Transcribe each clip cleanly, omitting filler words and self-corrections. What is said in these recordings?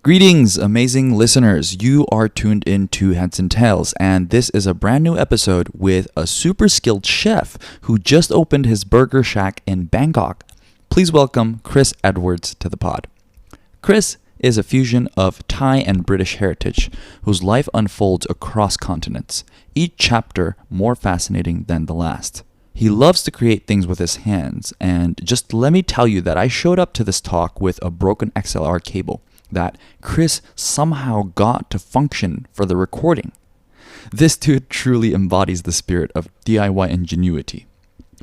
Greetings, amazing listeners. You are tuned in to Heads and Tails, and this is a brand new episode with a super skilled chef who just opened his burger shack in Bangkok. Please welcome Chris Edwards to the pod. Chris is a fusion of Thai and British heritage, whose life unfolds across continents, each chapter more fascinating than the last. He loves to create things with his hands, and just let me tell you that I showed up to this talk with a broken XLR cable that Chris somehow got to function for the recording. This dude truly embodies the spirit of DIY ingenuity.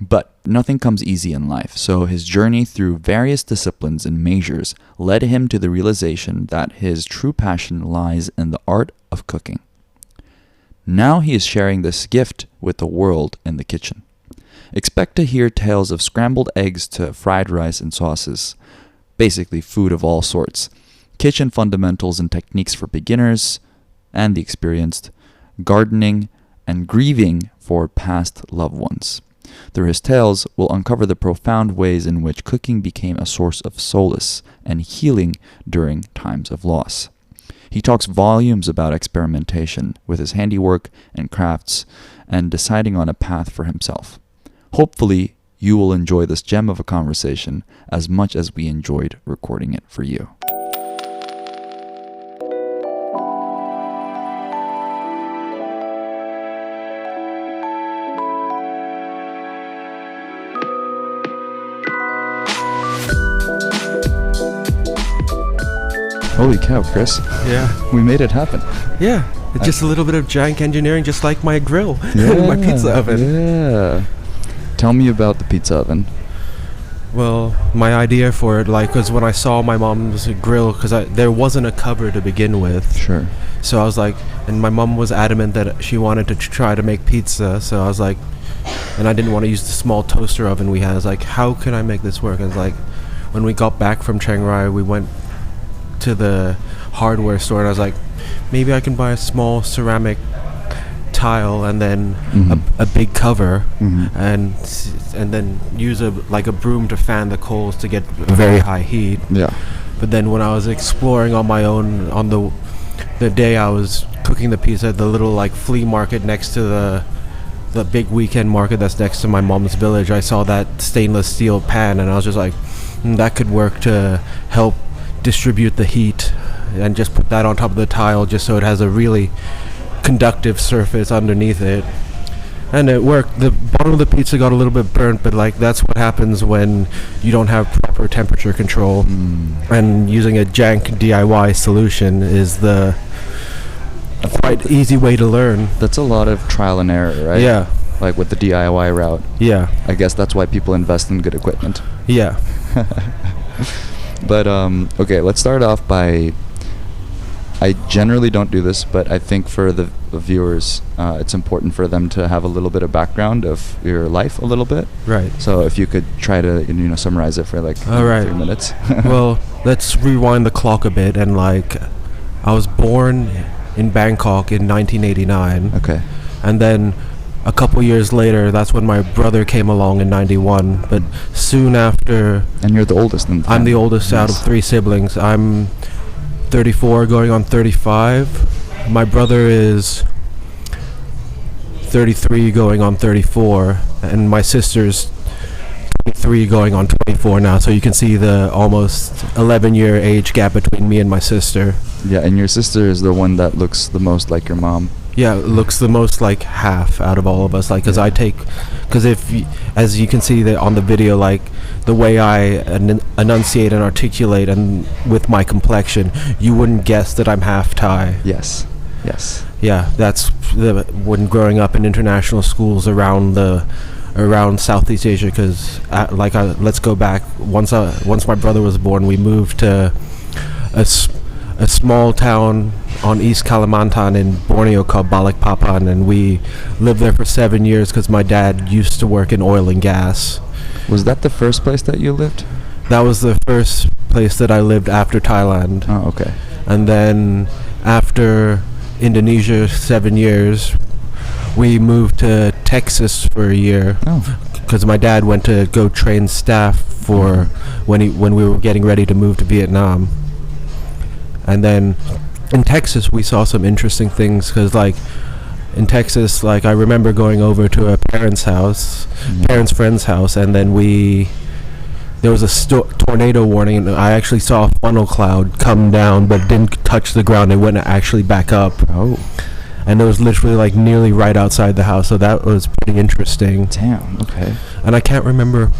But nothing comes easy in life, so his journey through various disciplines and majors led him to the realization that his true passion lies in the art of cooking. Now he is sharing this gift with the world in the kitchen. Expect to hear tales of scrambled eggs to fried rice and sauces, basically food of all sorts, kitchen fundamentals and techniques for beginners and the experienced, gardening, and grieving for past loved ones. Through his tales, we'll uncover the profound ways in which cooking became a source of solace and healing during times of loss. He talks volumes about experimentation with his handiwork and crafts and deciding on a path for himself. Hopefully, you will enjoy this gem of a conversation as much as we enjoyed recording it for you. Holy cow, Chris. Yeah. We made it happen. Yeah. It's just a little bit of jank engineering, just like my grill, my pizza oven. Yeah. Tell me about the pizza oven. Well, my idea for it, was when I saw my mom's grill, because there wasn't a cover to begin with. Sure. So I was like, and my mom was adamant that she wanted to try to make pizza. So I was like, and I didn't want to use the small toaster oven we had. I was like, how can I make this work? I was like, when we got back from Chiang Rai, we went to the hardware store and I was like, maybe I can buy a small ceramic tile and then a big cover and then use a broom to fan the coals to get very high heat. Yeah. But then when I was exploring on my own on the day I was cooking the pizza at the little flea market next to the big weekend market that's next to my mom's village, I saw that stainless steel pan and I was just like, that could work to help distribute the heat, and just put that on top of the tile just so it has a really conductive surface underneath it. And it worked. The bottom of the pizza got a little bit burnt, but that's what happens when you don't have proper temperature control. And using a jank DIY solution is the quite easy way to learn. That's a lot of trial and error, right? Yeah. Like with the DIY route. Yeah. I guess that's why people invest in good equipment. Yeah. But, okay, let's start off by, I generally don't do this, but I think for the viewers, it's important for them to have a little bit of background of your life a little bit. Right. So if you could try to, summarize it for all right. 3 minutes. Well, let's rewind the clock a bit, and I was born in Bangkok in 1989. Okay. And then a couple years later, that's when my brother came along in 91. But soon after... And you're the oldest in the family. I'm the oldest out of 3 siblings. I'm 34 going on 35. My brother is 33 going on 34. And my sister's 23 going on 24 now. So you can see the almost 11-year age gap between me and my sister. Yeah, and your sister is the one that looks the most like your mom. Yeah, it looks the most like half out of all of us. Because as you can see on the video, the way I enunciate and articulate, and with my complexion, you wouldn't guess that I'm half Thai. Yes. Yeah, that's when growing up in international schools around Southeast Asia. Because let's go back. Once my brother was born, we moved to a small town on East Kalimantan in Borneo called Balikpapan, and we lived there for 7 years because my dad used to work in oil and gas. Was that the first place that you lived? That was the first place that I lived after Thailand. Oh, okay. And then after Indonesia 7 years, we moved to Texas for a year. Oh. Because my dad went to go train staff for when we were getting ready to move to Vietnam. And then in Texas, we saw some interesting things because, like, in Texas, like, I remember going over to a parent's friend's house, and then there was a tornado warning, and I actually saw a funnel cloud come down, but it didn't touch the ground. It went actually back up. Oh. And it was literally, like, nearly right outside the house, so that was pretty interesting. Damn, okay. And I can't remember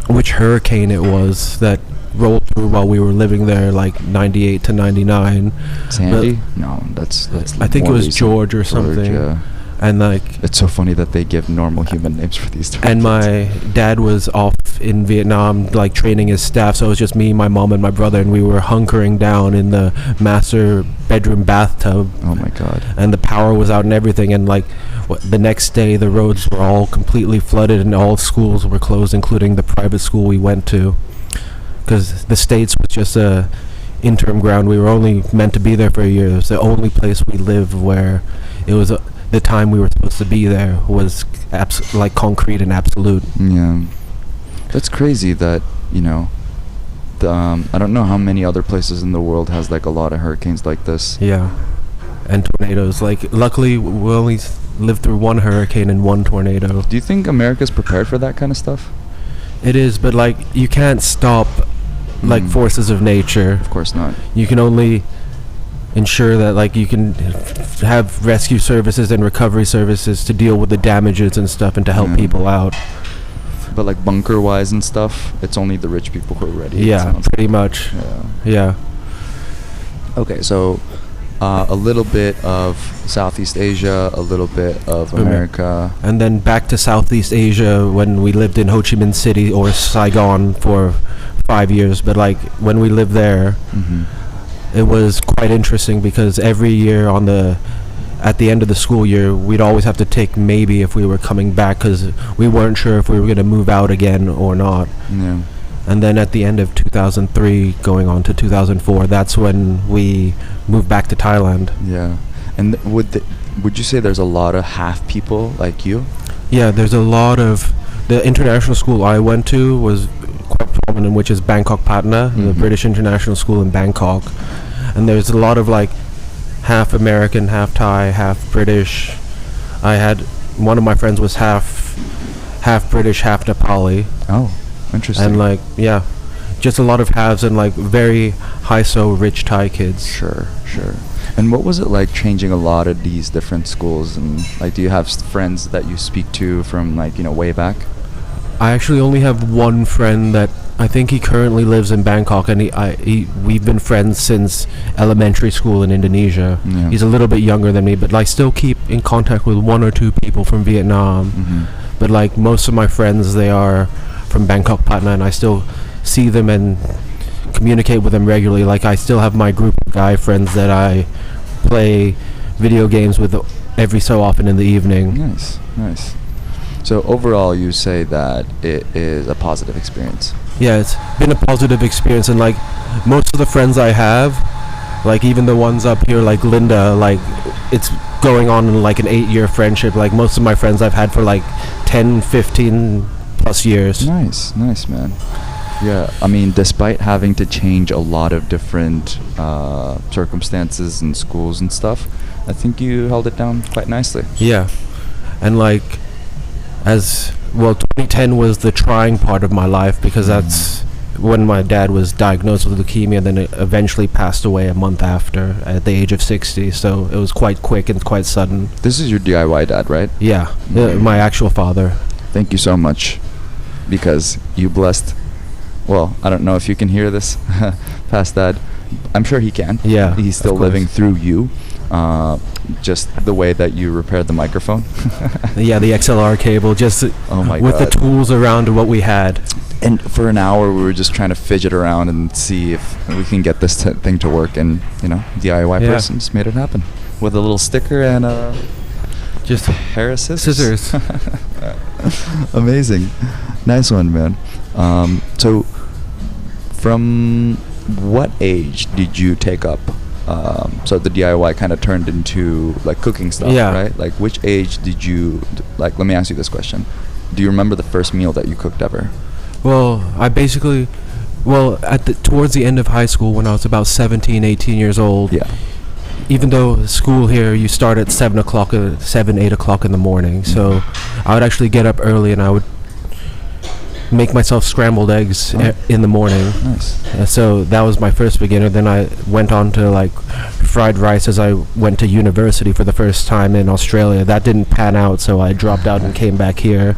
which hurricane it was that rolled through while we were living there, like 98 to 99. Sandy? No, that's I think it was recent. George or something. Yeah. And, like, It's so funny that they give normal human names for these and hurricanes. my dad was off in Vietnam, like, training his staff, so it was just me, my mom, and my brother, and we were hunkering down in the master bedroom bathtub, Oh my god. and the power was out and everything, and, like, the next day the roads were all completely flooded and all schools were closed, including the private school we went to, because the States was just a interim ground. We were only meant to be there for a year. It was the only place we lived where it was the time we were supposed to be there was like concrete and absolute. Yeah. That's crazy that, you know, I don't know how many other places in the world has like a lot of hurricanes like this. Yeah. And tornadoes. Like, luckily we only lived through one hurricane and one tornado. Do you think America's prepared for that kind of stuff? It is, but, like, you can't stop, like, forces of nature. Of course not. You can only ensure that, like, you can have rescue services and recovery services to deal with the damages and stuff and to help people out. But like bunker wise and stuff, it's only the rich people who are ready. Yeah, pretty much. Yeah. Okay, so a little bit of Southeast Asia, a little bit of America. And then back to Southeast Asia when we lived in Ho Chi Minh City or Saigon for 5 years. But, like, when we lived there, it was quite interesting because every year at the end of the school year, we'd always have to take maybe if we were coming back because we weren't sure if we were going to move out again or not. Yeah. And then at the end of 2003, going on to 2004, that's when we moved back to Thailand. Yeah. And would you say there's a lot of half people like you? Yeah, there's a lot of... The international school I went to was quite prominent, which is Bangkok Patna, the British international school in Bangkok. And there's a lot of, like, half American, half Thai, half British. One of my friends was half British, half Nepali. Oh, interesting. And, like, yeah, just a lot of halves and, like, very rich Thai kids. Sure. And what was it like changing a lot of these different schools? And, like, do you have friends that you speak to from, like, you know, way back? I actually only have one friend that I think he currently lives in Bangkok, and we've been friends since elementary school in Indonesia. Yeah. He's a little bit younger than me, but I still keep in contact with one or two people from Vietnam. But, like, most of my friends, they are from Bangkok, Patna, and I still see them and communicate with them regularly. Like, I still have my group of guy friends that I play video games with every so often in the evening. Nice. So overall, you say that it is a positive experience. Yeah, it's been a positive experience, and, like, most of the friends I have, like, even the ones up here, like Linda, like, it's going on in, like, an 8-year friendship. Like, most of my friends I've had for, like, 10, 15 plus years. Nice, man. Yeah, I mean, despite having to change a lot of different circumstances and schools and stuff, I think you held it down quite nicely. Yeah, and, like, 2010 was the trying part of my life because that's when my dad was diagnosed with leukemia, and then it eventually passed away a month after at the age of 60. So it was quite quick and quite sudden. This is your DIY dad, right? Yeah, my actual father. Thank you so much, because you blessed. Well, I don't know if you can hear this past that. I'm sure he can. Yeah, he's still living through you. Just the way that you repaired the microphone. Yeah, the XLR cable, just with the tools around what we had. And for an hour we were just trying to fidget around and see if we can get this thing to work, and, you know, DIY person just made it happen with a little sticker and just a pair of scissors. Amazing. Nice one, man. So from what age did you take up so the DIY kind of turned into, like, cooking stuff, right? Like, which age did you, like, let me ask you this question. Do you remember the first meal that you cooked ever? Well, I basically Well, towards the end of high school, when I was about 17, 18 years old, Yeah. even though school here, you start at 7 o'clock, 7, 8 o'clock in the morning. So I would actually get up early and I would make myself scrambled eggs in the morning. Nice. So that was my first beginner. Then I went on to like fried rice as I went to university for the first time in Australia. That didn't pan out, so I dropped out and came back here.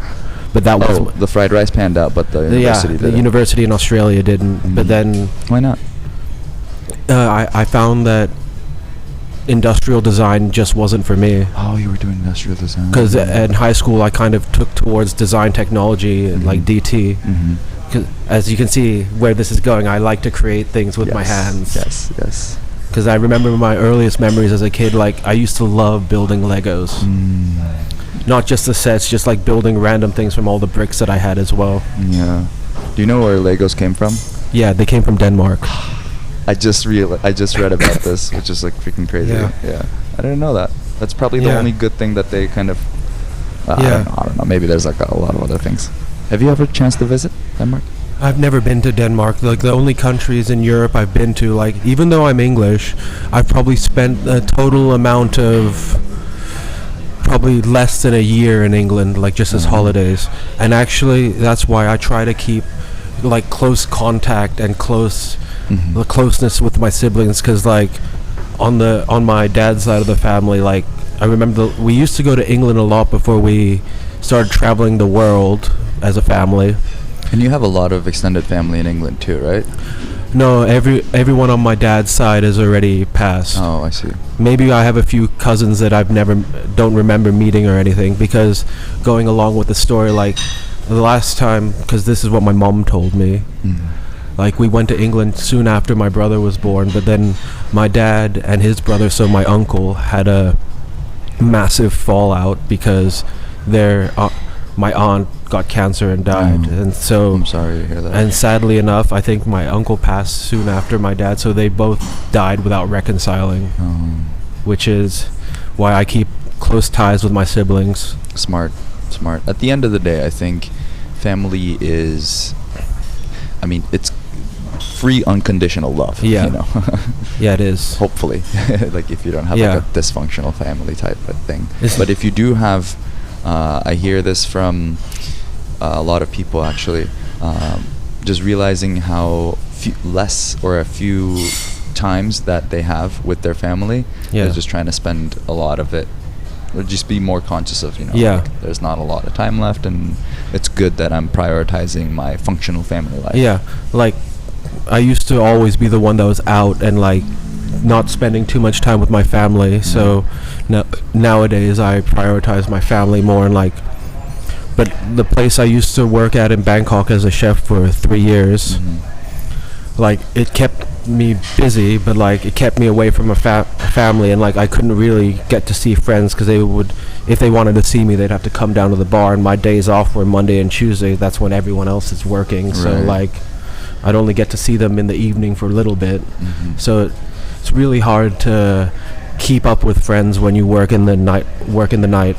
But that was the fried rice panned out, but the university the didn't. university in Australia didn't. But then Why not? I found that industrial design just wasn't for me. Oh, you were doing industrial design. Because in high school, I kind of took towards design technology, like DT. Mm-hmm. 'Cause as you can see where this is going, I like to create things with my hands. Yes, yes. Because I remember my earliest memories as a kid, like I used to love building Legos. Not just the sets, just like building random things from all the bricks that I had as well. Yeah. Do you know where Legos came from? Yeah, they came from Denmark. I just read about this, which is like freaking crazy. Yeah. I didn't know that. That's probably the only good thing that they kind of. I don't know. Maybe there's like a lot of other things. Have you ever a chance to visit Denmark? I've never been to Denmark. Like the only countries in Europe I've been to, like even though I'm English, I've probably spent a total amount of probably less than a year in England, like just as holidays. And actually, that's why I try to keep like close contact and the closeness with my siblings, because like on my dad's side of the family, like I remember we used to go to England a lot before we started traveling the world as a family. And you have a lot of extended family in England too, right? No, everyone on my dad's side has already passed. Oh, I see. Maybe I have a few cousins that don't remember meeting or anything, because going along with the story, like the last time, because this is what my mom told me, like we went to England soon after my brother was born, but then my dad and his brother, so my uncle, had a massive fallout because my aunt got cancer and died. And so I'm sorry to hear that. And sadly enough, I think my uncle passed soon after my dad, so they both died without reconciling, which is why I keep close ties with my siblings. Smart. At the end of the day, I think family is, it's free unconditional love. Yeah. You know? Yeah, it is. Hopefully. Like if you don't have like a dysfunctional family type of thing. But if you do have, I hear this from a lot of people actually, just realizing how a few times that they have with their family. They're just trying to spend a lot of it, or just be more conscious of, like, there's not a lot of time left, and it's good that I'm prioritizing my functional family life. Yeah, like I used to always be the one that was out and like not spending too much time with my family. So nowadays I prioritize my family more, and like, but the place I used to work at in Bangkok as a chef for 3 years, like it kept me busy, but like it kept me away from a family, and like I couldn't really get to see friends, because if they wanted to see me, they'd have to come down to the bar, and my days off were Monday and Tuesday. That's when everyone else is working. So like I'd only get to see them in the evening for a little bit. So it's really hard to keep up with friends when you work in the night.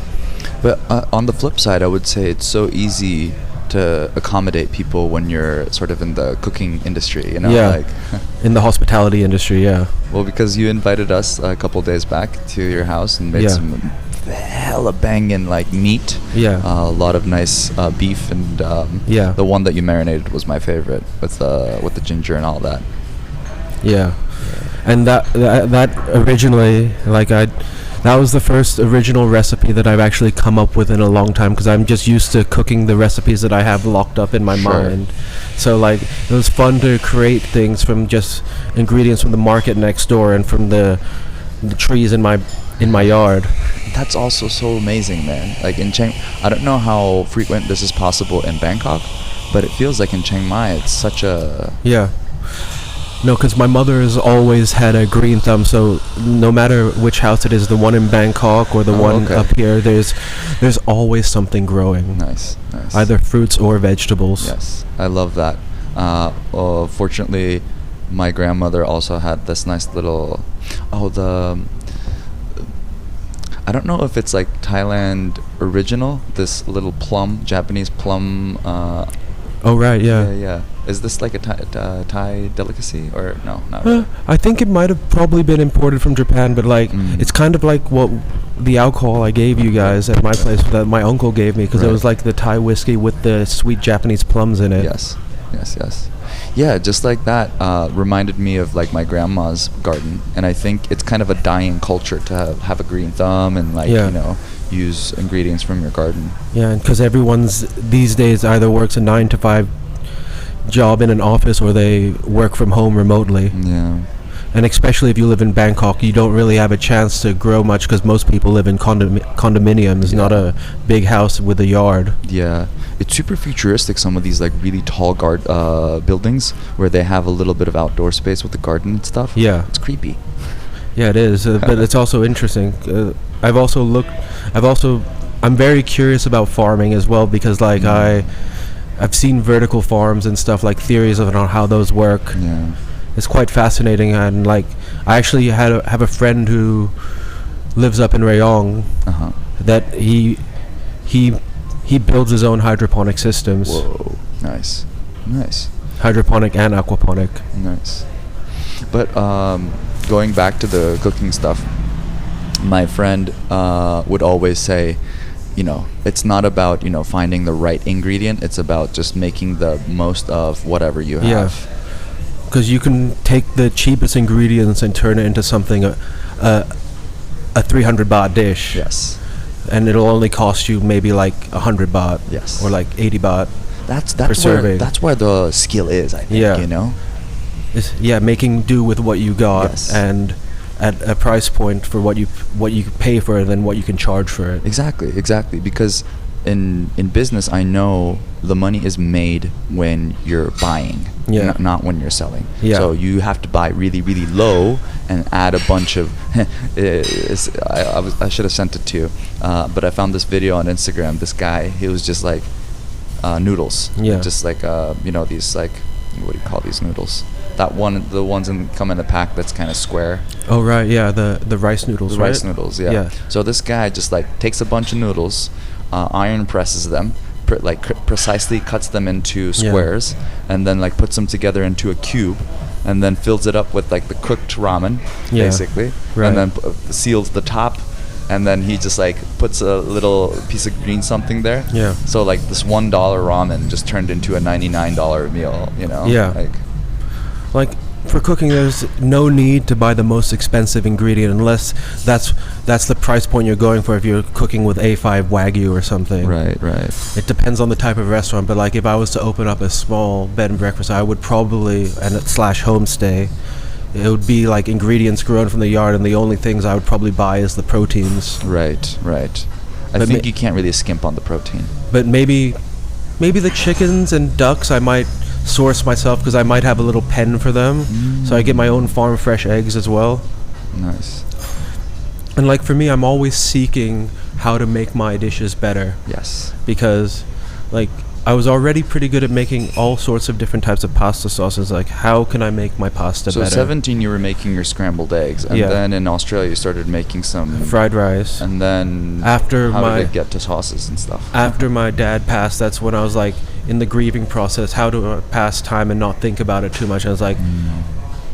But on the flip side, I would say it's so easy to accommodate people when you're sort of in the cooking industry, like in the hospitality industry. Well, because you invited us a couple days back to your house and made some hella banging like meat, a lot of nice beef, and the one that you marinated was my favorite with the ginger and all that. And that originally, like that was the first original recipe that I've actually come up with in a long time, because I'm just used to cooking the recipes that I have locked up in my mind. So like it was fun to create things from just ingredients from the market next door and from the trees in my yard. That's also so amazing, man. Like in I don't know how frequent this is possible in Bangkok, but it feels like in Chiang Mai it's such a... No, because my mother has always had a green thumb, so no matter which house it is, the one in Bangkok or the one up here, there's always something growing. Nice. Either fruits or vegetables. Yes, I love that. Fortunately, my grandmother also had this nice little... I don't know if it's like Thailand original, this little plum, Japanese plum... Yeah. Is this like a Thai delicacy or no? Not really. I think it might have probably been imported from Japan, but like it's kind of like what the alcohol I gave you guys at my place that my uncle gave me, because it was like the Thai whiskey with the sweet Japanese plums in it. Yes. Yeah, just like that reminded me of like my grandma's garden, and I think it's kind of a dying culture to have a green thumb and like use ingredients from your garden. Yeah, because everyone's these days either works a 9 to 5 job in an office or they work from home remotely. Yeah. And especially if you live in Bangkok, you don't really have a chance to grow much because most people live in condominiums, not a big house with a yard. Yeah, it's super futuristic, some of these like really tall buildings where they have a little bit of outdoor space with the garden and stuff. Yeah. It's creepy. Yeah, it is, but it's also interesting. I'm very curious about farming as well, because like I've seen vertical farms and stuff, like theories on how those work. Yeah. It's quite fascinating, and like I actually have a friend who lives up in Rayong that he builds his own hydroponic systems. Whoa, nice. Hydroponic and aquaponic. Nice. But going back to the cooking stuff, my friend would always say, it's not about finding the right ingredient. It's about just making the most of whatever you have. Yeah. Because you can take the cheapest ingredients and turn it into something a 300 baht dish. Yes. And it'll only cost you maybe like 100 baht. Yes. Or like 80 baht. That's where the skill is, I think. Making do with what you got. Yes. And at a price point for what you pay for it and what you can charge for it. Exactly. Because in business, I know the money is made when you're buying, not when you're selling. Yeah. So you have to buy really, really low and add a bunch of. I should have sent it to you, but I found this video on Instagram. This guy, he was just like noodles. Yeah. Just like these like, what do you call these noodles? The ones come in a pack that's kind of square. Oh right, yeah, the rice noodles. The rice noodles, yeah. So this guy just like takes a bunch of noodles, iron presses them, precisely cuts them into squares, and then like puts them together into a cube, and then fills it up with like the cooked ramen, basically, and then seals the top, and then he just like puts a little piece of green something there. Yeah. So like this $1 ramen just turned into a $99 meal. Yeah. Like for cooking, there's no need to buy the most expensive ingredient unless that's the price point you're going for if you're cooking with A5 Wagyu or something. Right. It depends on the type of restaurant, but like if I was to open up a small bed and breakfast, I would probably, and / homestay, it would be like ingredients grown from the yard, and the only things I would probably buy is the proteins. Right. I think you can't really skimp on the protein. But maybe the chickens and ducks I might source myself, because I might have a little pen for them, so I get my own farm fresh eggs as well. Nice. And like for me, I'm always seeking how to make my dishes better. Yes. Because like I was already pretty good at making all sorts of different types of pasta sauces. Like, how can I make my pasta better? So 17, you were making your scrambled eggs, and then in Australia you started making some fried rice. And then how did it get to sauces and stuff? After my dad passed, that's when I was like in the grieving process, how to pass time and not think about it too much. I was like,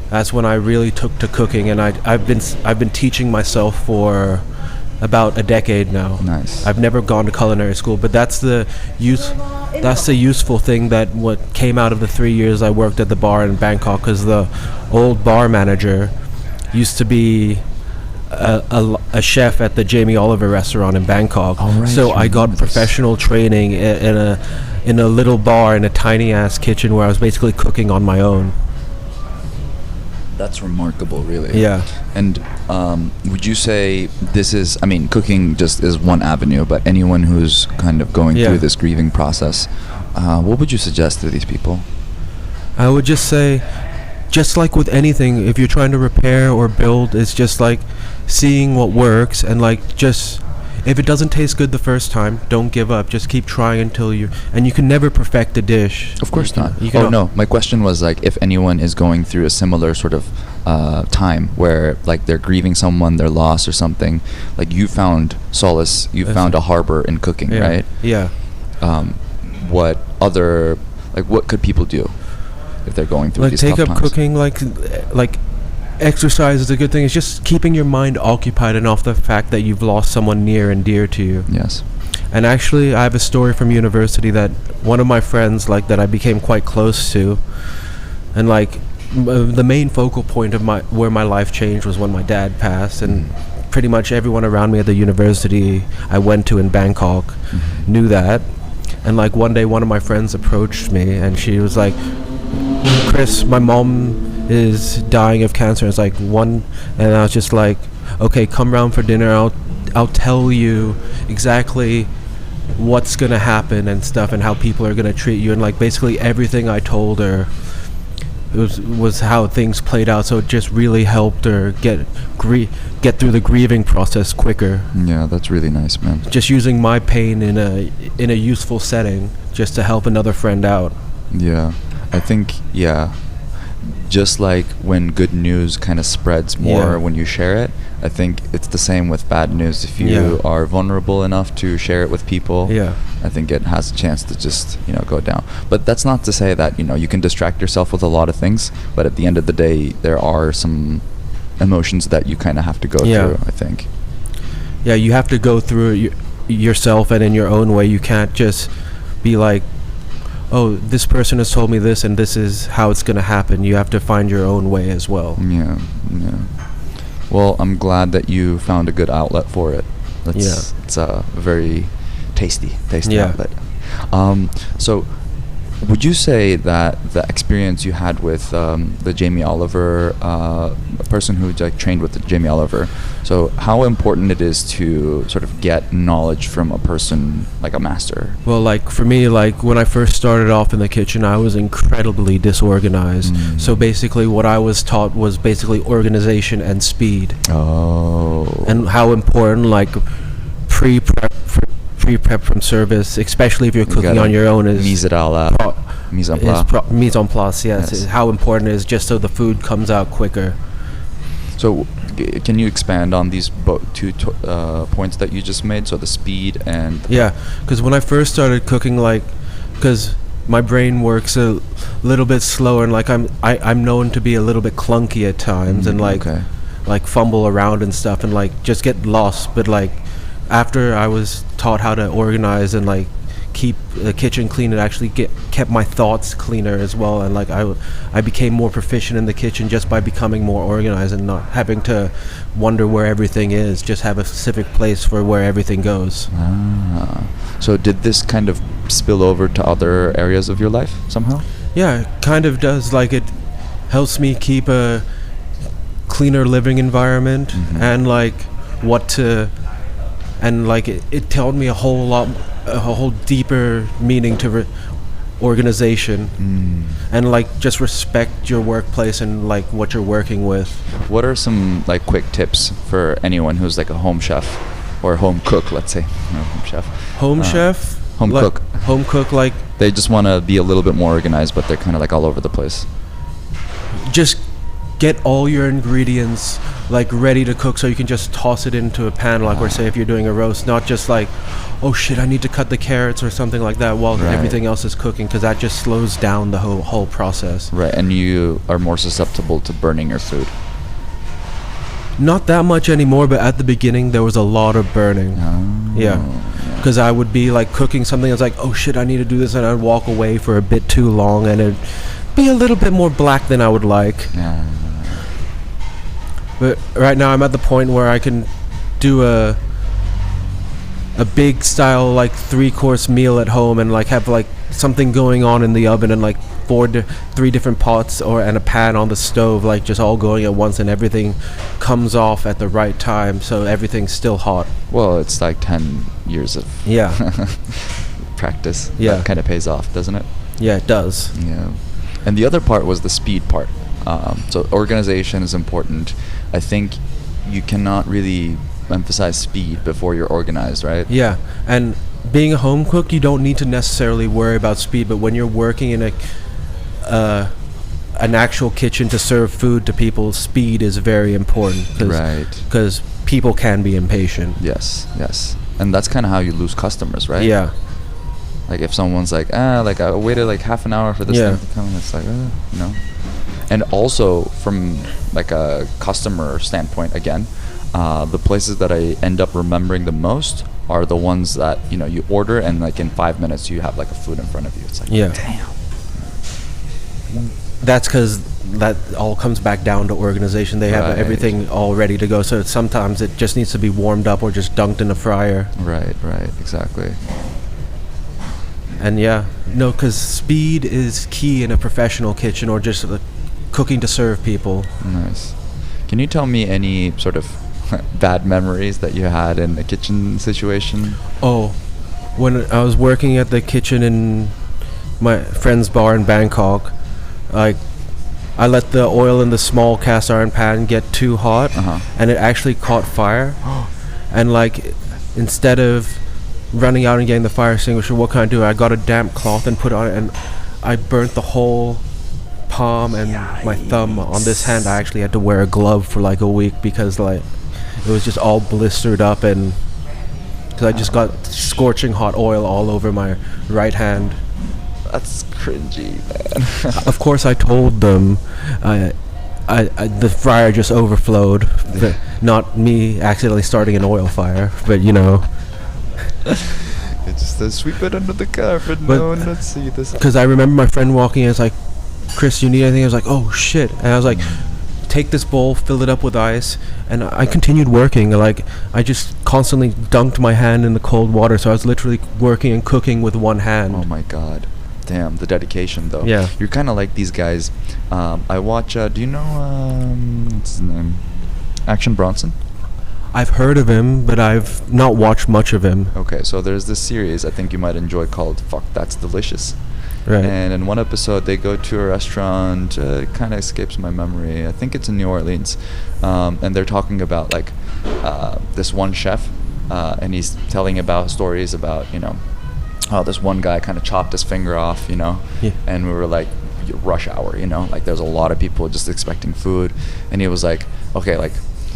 that's when I really took to cooking, and I've been teaching myself for about a decade now. Nice. I've never gone to culinary school, but that's the useful thing that what came out of the 3 years I worked at the bar in Bangkok, because the old bar manager used to be a chef at the Jamie Oliver restaurant in Bangkok. Right, so I got professional training in a little bar in a tiny ass kitchen where I was basically cooking on my own. That's remarkable, really. Yeah. And would you say this is, I mean, cooking just is one avenue, but anyone who's kind of going through this grieving process, what would you suggest to these people? I would just say, just like with anything, if you're trying to repair or build, it's just like seeing what works, and like just, if it doesn't taste good the first time, don't give up. Just keep trying until you can never perfect a dish. Of course not. No. My question was like, if anyone is going through a similar sort of time where like they're grieving someone, their loss or something, like you found solace, found a harbor in cooking, right? Yeah. What could people do? if they're going through like these take tough up times. cooking, like exercise is a good thing. It's just keeping your mind occupied and off the fact that you've lost someone near and dear to you. Yes. And actually, I have a story from university that one of my friends, like, that I became quite close to, and like the main focal point of where my life changed was when my dad passed, and pretty much everyone around me at the university I went to in Bangkok knew that. And like one day, one of my friends approached me, and she was like, "Chris, my mom is dying of cancer." It's like and I was just like, "Okay, come round for dinner. I'll tell you exactly what's gonna happen and stuff, and how people are gonna treat you." And like basically everything I told her was how things played out. So it just really helped her get through the grieving process quicker. Yeah, that's really nice, man. Just using my pain in a useful setting, just to help another friend out. Yeah, I think, yeah, just like when good news kind of spreads more when you share it, I think it's the same with bad news. If you are vulnerable enough to share it with people, I think it has a chance to just, go down. But that's not to say that, you can distract yourself with a lot of things, but at the end of the day, there are some emotions that you kind of have to go through, I think. Yeah, you have to go through it yourself and in your own way. You can't just be like, oh, this person has told me this and this is how it's going to happen. You have to find your own way as well. Yeah. Well, I'm glad that you found a good outlet for it. It's a very tasty outlet. So would you say that the experience you had with the Jamie Oliver, person who trained with the Jamie Oliver, so how important it is to sort of get knowledge from a person like a master? Well, like for me, like when I first started off in the kitchen, I was incredibly disorganized. So basically what I was taught was basically organization and speed. Oh. And how important like pre-prep from service, especially if you're cooking on your own, is mise en place. Yes, is how important it is, just so the food comes out quicker. So can you expand on these two points that you just made? So the speed and because when I first started cooking, because my brain works a little bit slower, and like I'm known to be a little bit clunky at times, and like fumble around and stuff, and like just get lost. But like after I was taught how to organize and like keep the kitchen clean, it actually kept my thoughts cleaner as well. And like I became more proficient in the kitchen just by becoming more organized and not having to wonder where everything is, just have a specific place for where everything goes. So did this kind of spill over to other areas of your life somehow? Yeah, it kind of does. Like it helps me keep a cleaner living environment, and like and like it told me a whole deeper meaning to organization, and like just respect your workplace and like what you're working with. What are some like quick tips for anyone who's like a home chef or home cook, let's say? No, home chef. Home cook, like they just want to be a little bit more organized, but they're kind of like all over the place. Just get all your ingredients like ready to cook, so you can just toss it into a pan, like or say if you're doing a roast, not just like, oh shit, I need to cut the carrots or something like that while everything else is cooking, because that just slows down the whole process. Right, and you are more susceptible to burning your food. Not that much anymore, but at the beginning there was a lot of burning. Because I would be like cooking something, I was like, oh shit, I need to do this, and I'd walk away for a bit too long, and it'd be a little bit more black than I would like. But right now I'm at the point where I can do a big style like 3-course meal at home, and like have like something going on in the oven, and like 3 different pots and a pan on the stove, like just all going at once, and everything comes off at the right time, so everything's still hot. Well, it's like 10 years of practice. That kind of pays off, doesn't it? Yeah, it does. Yeah. And the other part was the speed part. So organization is important. I think you cannot really emphasize speed before you're organized, right? Yeah, and being a home cook, you don't need to necessarily worry about speed, but when you're working in an actual kitchen to serve food to people, speed is very important. Because people can be impatient. Yes. And that's kind of how you lose customers, right? Yeah. Like if someone's like, like I waited like half an hour for this thing to come, it's like, you know. And also from like a customer standpoint, again, the places that I end up remembering the most are the ones that, you know, you order and like in 5 minutes you have like a food in front of you. It's like, damn. That's because that all comes back down to organization. They have everything all ready to go, so sometimes it just needs to be warmed up or just dunked in a fryer. Right, exactly. And because speed is key in a professional kitchen or just cooking to serve people. Nice. Can you tell me any sort of bad memories that you had in a kitchen situation? Oh, when I was working at the kitchen in my friend's bar in Bangkok, I let the oil in the small cast iron pan get too hot, and it actually caught fire. And like, instead of running out and getting the fire extinguisher, what can I do? I got a damp cloth and put it on it, and I burnt the whole palm and my thumb on this hand. I actually had to wear a glove for like a week because like it was just all blistered up, and because I just got scorching hot oil all over my right hand. That's cringy, man. Of course, I told them the fryer just overflowed, but not me accidentally starting an oil fire, but you know. It's just to sweep it under the carpet. No one would see this. Because I remember my friend walking in, it's like, Chris, you need anything? I was like, oh shit. And I was like, take this bowl, fill it up with ice, and I continued working. Like, I just constantly dunked my hand in the cold water, so I was literally working and cooking with one hand. Oh my god. Damn, the dedication though. Yeah. You're kind of like these guys. I watch, do you know, what's his name? Action Bronson? I've heard of him, but I've not watched much of him. Okay, so there's this series I think you might enjoy called Fuck, That's Delicious. Right. And in one episode, they go to a restaurant. It kind of escapes my memory. I think it's in New Orleans, and they're talking about like this one chef, and he's telling about stories about, you know, how this one guy kind of chopped his finger off, you know, and we were like, rush hour, you know, like there's a lot of people just expecting food, and he was like, okay, like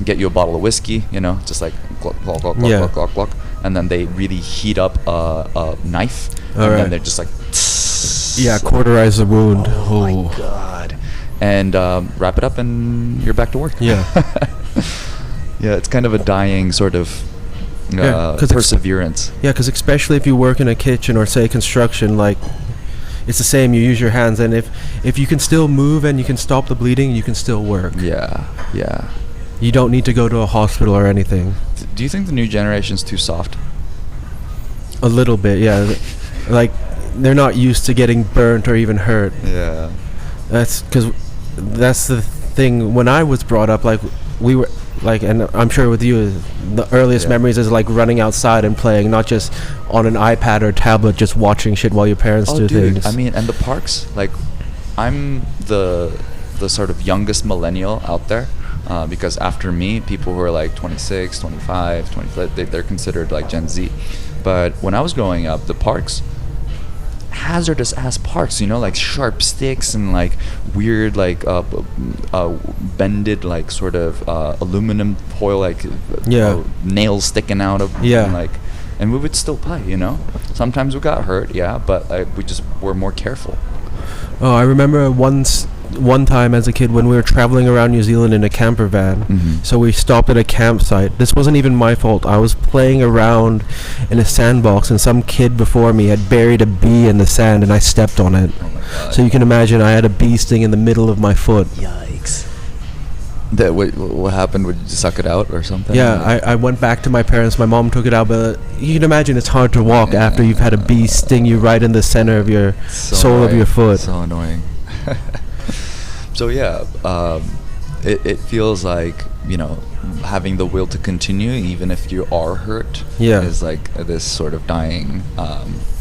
get you a bottle of whiskey, you know, just like glug glug glug glug glug glug glug, and then they really heat up a knife, and then they're just like. Cauterize the wound. Oh my god. And wrap it up and you're back to work. Yeah. Yeah, it's kind of a dying sort of perseverance. Because especially if you work in a kitchen or say construction, like it's the same, you use your hands, and if you can still move and you can stop the bleeding, you can still work. Yeah. You don't need to go to a hospital or anything. Do you think the new generation's too soft? A little bit, yeah. Like, they're not used to getting burnt or even hurt. Yeah. That's because that's the thing. When I was brought up, like, we were like, and I'm sure with you, the earliest memories is like running outside and playing, not just on an iPad or tablet, just watching shit while your parents do things. I mean, and the parks, like, I'm the sort of youngest millennial out there, because after me, people who are like 26, 25, 25, they're considered like Gen Z. But when I was growing up, the parks, hazardous ass parks, you know, like sharp sticks and like weird like bended like sort of aluminum foil, like nails sticking out of and we would still play, you know. Sometimes we got hurt, but we just were more careful. I remember one time as a kid when we were traveling around New Zealand in a camper van. So we stopped at a campsite. This wasn't even my fault. I was playing around in a sandbox and some kid before me had buried a bee in the sand and I stepped on it. Oh my God. So you can imagine I had a bee sting in the middle of my foot. Yikes. What happened? Would you suck it out or something? Yeah, I went back to my parents. My mom took it out, but you can imagine it's hard to walk after you've had a bee sting you right in the center of your sole of your foot. So annoying. So it feels like, you know, having the will to continue even if you are hurt is like this sort of dying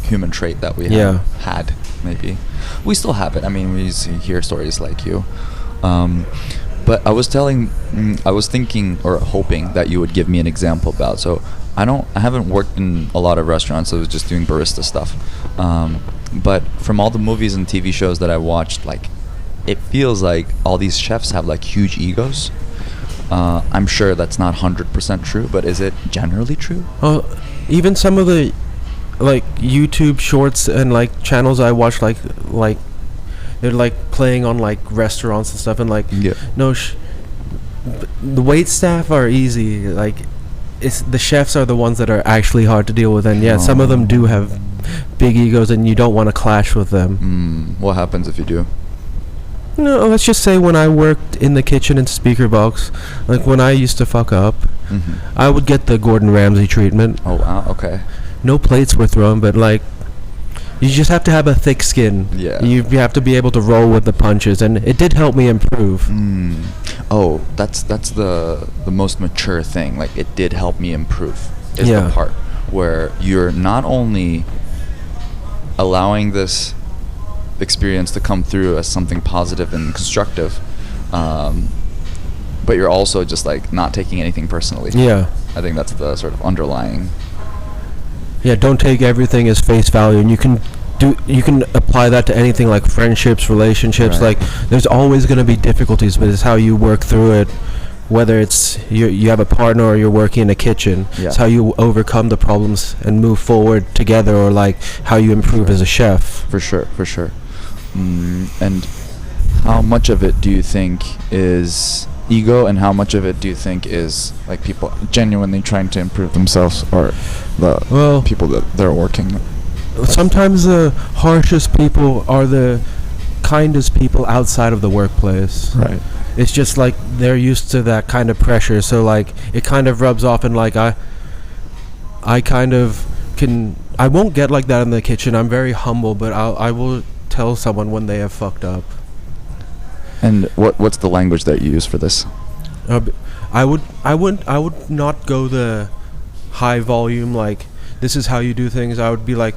human trait that we have had. Maybe we still have it. I mean, we hear stories like you, but I was thinking or hoping that you would give me an example about. So I haven't worked in a lot of restaurants. I was just doing barista stuff, but from all the movies and TV shows that I watched, like, it feels like all these chefs have like huge egos. I'm sure that's not 100% true, but is it generally true? Even some of the like YouTube shorts and like channels I watch, like they're like playing on like restaurants and stuff, and like Yeah. no, the wait staff are easy. Like it's the chefs are the ones that are actually hard to deal with, and yeah, some of them do have big egos, and you don't want to clash with them. What happens if you do? No, let's just say when I worked in the kitchen and speaker box, like when I used to fuck up, I would get the Gordon Ramsay treatment. Oh wow. Okay. No plates were thrown, but like you just have to have a thick skin. Yeah. You have to be able to roll with the punches, and it did help me improve. Oh, that's the most mature thing. Like it did help me improve. Is Yeah. the part where you're not only allowing this experience to come through as something positive and constructive, but you're also just like not taking anything personally. Yeah. I think that's the sort of underlying. Yeah, don't take everything as face value, and you can apply that to anything like friendships, relationships. Right. Like there's always going to be difficulties, but it's how you work through it. Whether it's you have a partner or you're working in a kitchen, Yeah. it's how you overcome the problems and move forward together, or like how you improve as a chef. For sure, for sure. And how much of it do you think is ego, and how much of it do you think is like people genuinely trying to improve themselves, or the people that they're working with? Sometimes the harshest people are the kindest people outside of the workplace. Right. It's just like they're used to that kind of pressure, so like it kind of rubs off, and like I kind of I won't get like that in the kitchen. I'm very humble, but I will tell someone when they have fucked up. And what's the language that you use for this? I would not go the high volume, like this is how you do things. I would be like,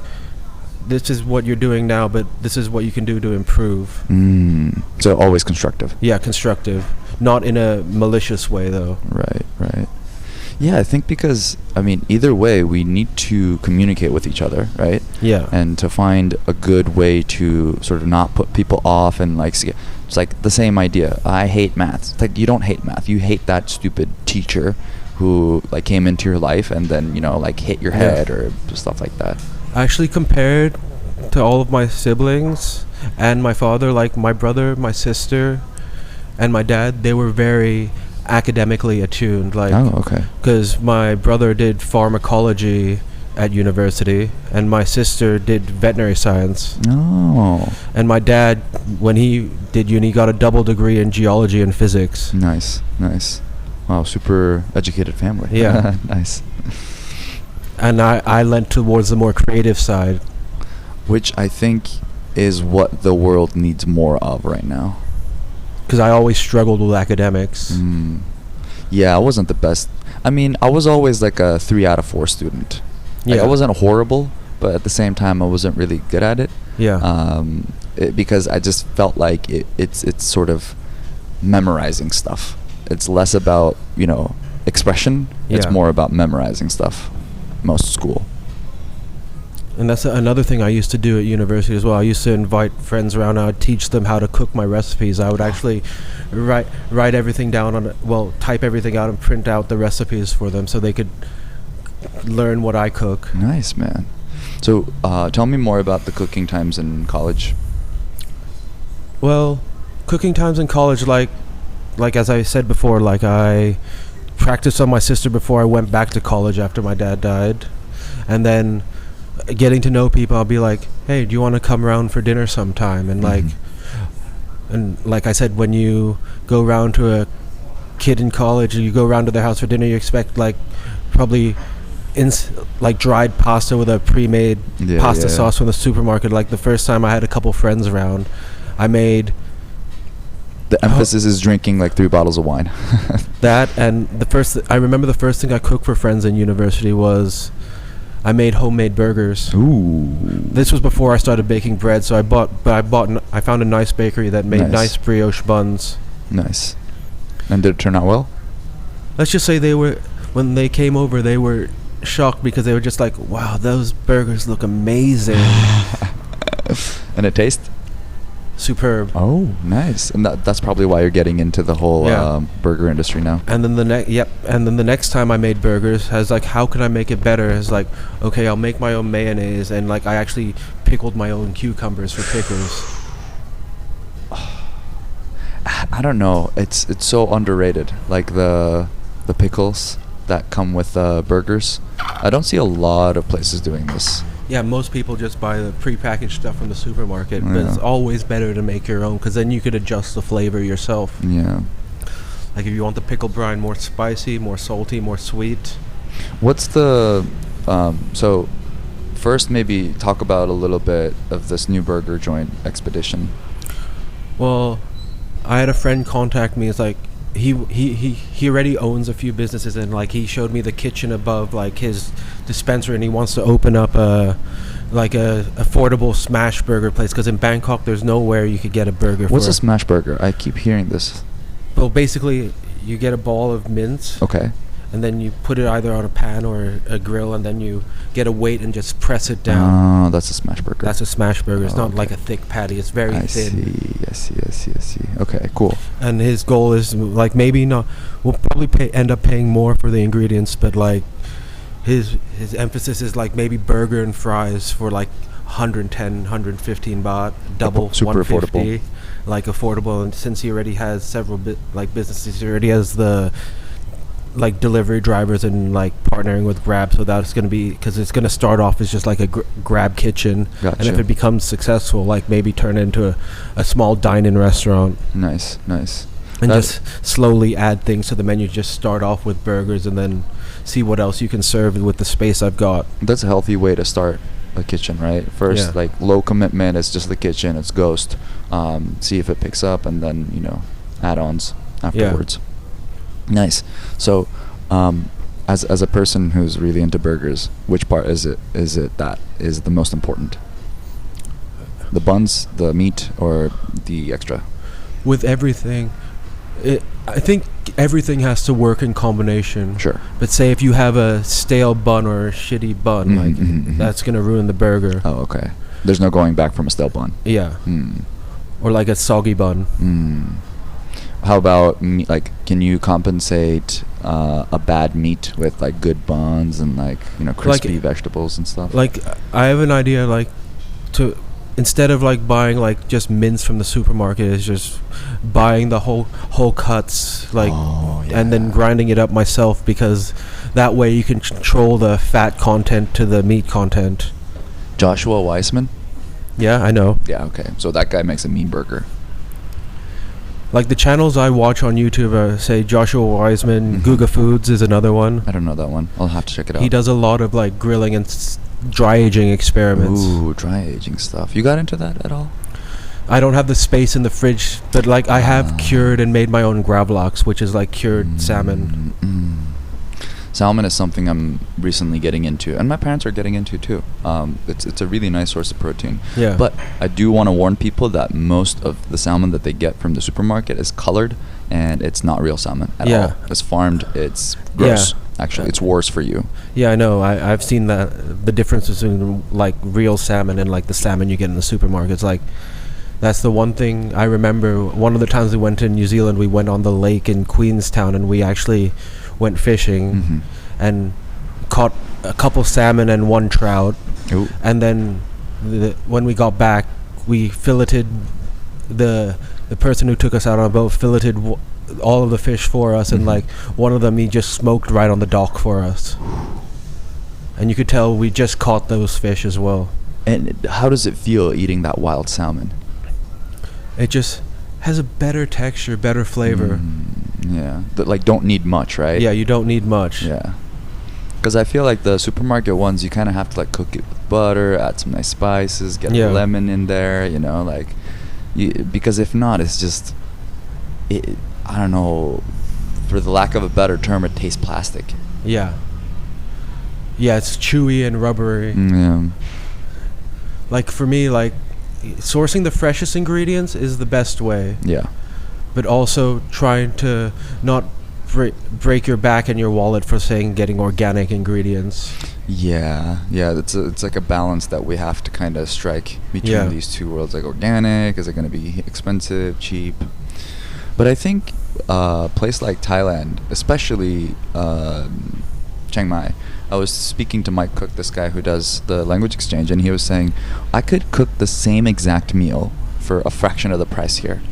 this is what you're doing now, but this is what you can do to improve. So always constructive. Yeah, constructive, not in a malicious way though. Right. Yeah, I think because either way we need to communicate with each other, right? Yeah. And to find a good way to sort of not put people off, and like it's like the same idea. I hate math. It's like you don't hate math. You hate that stupid teacher who like came into your life and then like hit your head or stuff like that. I actually compared to all of my siblings and my father, like my brother, my sister, and my dad. They were very academically attuned, like because my brother did pharmacology at university and my sister did veterinary science. And my dad, when he did uni, got a double degree in geology and physics. Nice. Wow, super educated family. Yeah. Nice. And I leant towards the more creative side, which I think is what the world needs more of right now. Because I always struggled with academics. Yeah, I wasn't the best. I was always like a 3 out of 4 student. Like, I wasn't horrible, but at the same time I wasn't really good at it. Yeah. Because I just felt like it's sort of memorizing stuff. It's less about expression. It's more about memorizing stuff. Most school. And that's another thing I used to do at university as well. I used to invite friends around. I would teach them how to cook my recipes. I would actually write everything down type everything out and print out the recipes for them so they could learn what I cook. Nice, man. So tell me more about the cooking times in college. Well, cooking times in college, like as I said before, like I practiced on my sister before I went back to college after my dad died. And then getting to know people, I'll be like, hey, do you want to come around for dinner sometime? And like I said, when you go around to a kid in college, you go around to their house for dinner, you expect like probably like dried pasta with a pre-made pasta sauce from the supermarket. Like the first time I had a couple friends around, I made the emphasis is drinking like 3 bottles of wine. That, and I remember the first thing I cooked for friends in university was I made homemade burgers. Ooh. This was before I started baking bread, so I found a nice bakery that made nice brioche buns. Nice. And did it turn out well? Let's just say when they came over, they were shocked because they were just like, wow, those burgers look amazing. And it tastes? superb. Oh, nice. And that's probably why you're getting into the whole burger industry now. And then the next time I made burgers, I was like, how can I make it better? It's like, okay, I'll make my own mayonnaise, and like I actually pickled my own cucumbers for pickles. I don't know. It's so underrated. Like the pickles that come with burgers. I don't see a lot of places doing this. Yeah, most people just buy the prepackaged stuff from the supermarket, but it's always better to make your own, because then you could adjust the flavor yourself. Yeah. Like if you want the pickle brine more spicy, more salty, more sweet. What's the so first maybe talk about a little bit of this new burger joint Expedition. Well, I had a friend contact me. It's like he already owns a few businesses, and like he showed me the kitchen above like his dispensary, and he wants to open up a affordable smash burger place, because in Bangkok there's nowhere you could get a burger. What's a smash burger? I keep hearing this. Well, basically you get a ball of mince. Okay. And then you put it either on a pan or a grill, and then you get a weight and just press it down. Oh, that's a smash burger. That's a smash burger. It's not okay. like a thick patty. It's very thin. I see. Okay, cool. And his goal is like maybe not. We'll probably end up paying more for the ingredients, but like his emphasis is like maybe burger and fries for like 110, 115 baht, double super 150, affordable. like affordable. And since he already has several businesses, he already has the like delivery drivers and like partnering with Grab, so that's going to be, because it's going to start off as just like a Grab kitchen. Gotcha. And if it becomes successful, like maybe turn it into a small dine-in restaurant. Nice. And just slowly add things to the menu. Just start off with burgers and then see what else you can serve with the space I've got. That's a healthy way to start a kitchen, right? First, like low commitment, it's just the kitchen, it's ghost. See if it picks up, and then add-ons afterwards. Nice. So, as a person who's really into burgers, which part is it that is the most important? The buns, the meat, or the extra? With everything, I think everything has to work in combination. Sure. But say if you have a stale bun or a shitty bun, that's gonna ruin the burger. Oh, okay. There's no going back from a stale bun. Yeah. Or like a soggy bun. How about meat? Like, can you compensate a bad meat with like good buns and like crispy vegetables and stuff? Like, I have an idea. Like, to instead of like buying like just mince from the supermarket, is just buying the whole cuts, like, and then grinding it up myself, because that way you can control the fat content to the meat content. Joshua Weissman. Yeah, I know. Yeah. Okay. So that guy makes a mean burger. Like the channels I watch on YouTube, say Joshua Weissman, Guga Foods is another one. I don't know that one. I'll have to check it out. He does a lot of like grilling and dry aging experiments. Ooh, dry aging stuff. You got into that at all? I don't have the space in the fridge, but like I have cured and made my own gravlax, which is like cured salmon. Salmon is something I'm recently getting into, and my parents are getting into too. It's a really nice source of protein. Yeah. But I do want to warn people that most of the salmon that they get from the supermarket is colored, and it's not real salmon at all. It's farmed. It's gross. Actually, it's worse for you. Yeah, I know. I've seen the difference between like real salmon and like the salmon you get in the supermarkets. Like, that's the one thing I remember. One of the times we went to New Zealand, we went on the lake in Queenstown, and we actually went fishing and caught a couple salmon and one trout. Ooh. And then when we got back, we filleted the person who took us out on a boat filleted all of the fish for us, and like one of them he just smoked right on the dock for us, and you could tell we just caught those fish as well. And how does it feel eating that wild salmon? It just has a better texture, better flavor. Yeah, like don't need much, right? Yeah, you don't need much. Yeah, because I feel like the supermarket ones, you kind of have to like cook it with butter, add some nice spices, get a lemon in there, because if not, it's just, I don't know, for the lack of a better term, it tastes plastic. Yeah, it's chewy and rubbery. Yeah. Like for me, like sourcing the freshest ingredients is the best way. Yeah. But also trying to not break your back and your wallet for saying getting organic ingredients. Yeah, it's like a balance that we have to kind of strike between these two worlds. Like, organic, is it going to be expensive, cheap? But I think a place like Thailand, especially Chiang Mai, I was speaking to Mike Cook, this guy who does the language exchange, and he was saying, I could cook the same exact meal for a fraction of the price here,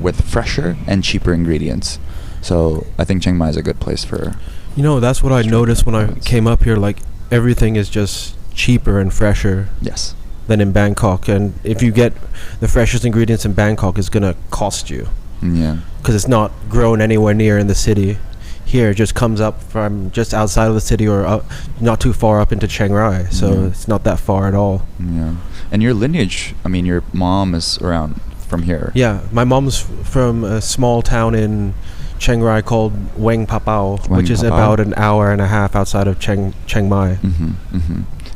with fresher and cheaper ingredients. So I think Chiang Mai is a good place for... that's what I noticed when I came up here. Like, everything is just cheaper and fresher. Yes. Than in Bangkok. And if you get the freshest ingredients in Bangkok, it's going to cost you. Yeah. Because it's not grown anywhere near in the city. Here, it just comes up from just outside of the city or not too far up into Chiang Rai. So it's not that far at all. Yeah. And your lineage, I mean, your mom is around from here. Yeah. My mom's from a small town in Chiang Rai called Weng Papao, which is about an hour and a half outside of Chiang Mai.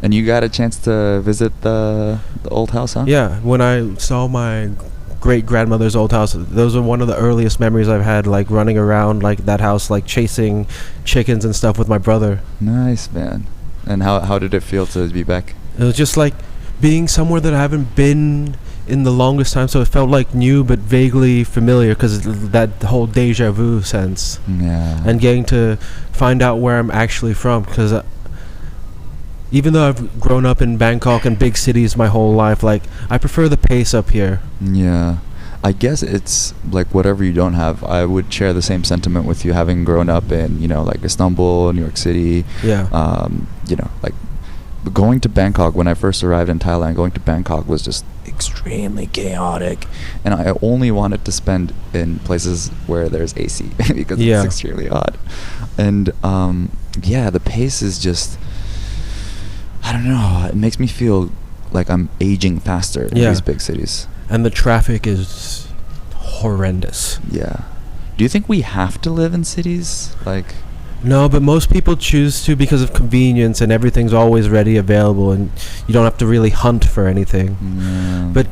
And you got a chance to visit the old house, huh? Yeah. When I saw my great-grandmother's old house, those are one of the earliest memories I've had, like running around like that house, like chasing chickens and stuff with my brother. Nice, man. And how did it feel to be back? It was just like being somewhere that I haven't been in the longest time, so it felt like new but vaguely familiar, because that whole deja vu sense. Yeah. And getting to find out where I'm actually from, because even though I've grown up in Bangkok and big cities my whole life, like, I prefer the pace up here. Yeah. I guess it's like whatever you don't have. I would share the same sentiment with you, having grown up in, like Istanbul, New York City. Yeah. Like going to Bangkok, when I first arrived in Thailand, going to Bangkok was just extremely chaotic. And I only wanted to spend in places where there's AC because it's extremely hot. And the pace is just... I don't know. It makes me feel like I'm aging faster in these big cities. And the traffic is horrendous. Yeah. Do you think we have to live in cities? Like... No, but most people choose to because of convenience, and everything's always ready, available, and you don't have to really hunt for anything. Yeah. But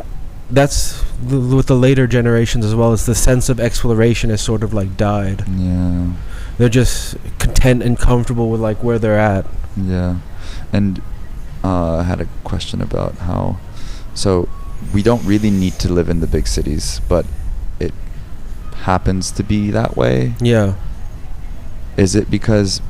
that's with the later generations as well, as the sense of exploration has sort of like died. Yeah. They're just content and comfortable with like where they're at. Yeah. And I had a question about how... So we don't really need to live in the big cities, but it happens to be that way. Yeah. Is it because...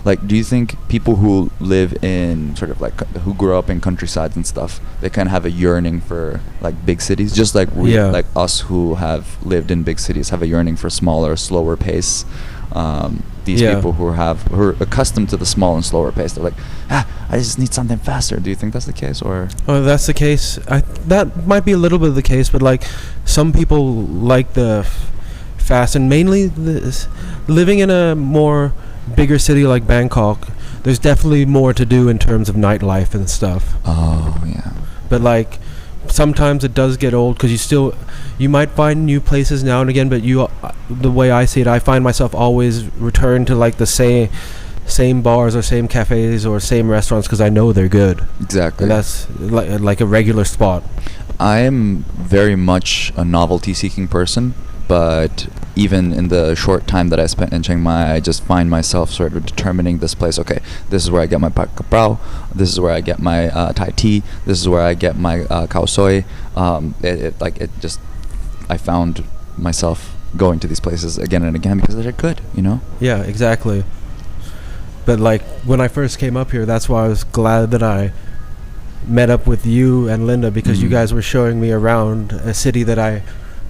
Like, do you think people who live in sort of like... who grow up in countrysides and stuff, they kind of have a yearning for like big cities? Just like we, like us who have lived in big cities, have a yearning for smaller, slower pace. These people who are accustomed to the small and slower pace, they're like, I just need something faster. Do you think that's the case, or? Oh, that's the case. That might be a little bit of the case, but like some people like the fast, and mainly living in a more bigger city like Bangkok, there's definitely more to do in terms of nightlife and stuff. Oh yeah. But like sometimes it does get old, because you might find new places now and again, but the way I see it, I find myself always return to like the same bars or same cafes or same restaurants because I know they're good. Exactly. And that's like a regular spot. I am very much a novelty seeking person, but even in the short time that I spent in Chiang Mai, I just find myself sort of determining this place. Okay, this is where I get my pat kaprao. This is where I get my Thai tea. This is where I get my khao soi. I found myself going to these places again and again because they're good, Yeah, exactly. But like when I first came up here, that's why I was glad that I met up with you and Linda, because you guys were showing me around a city that I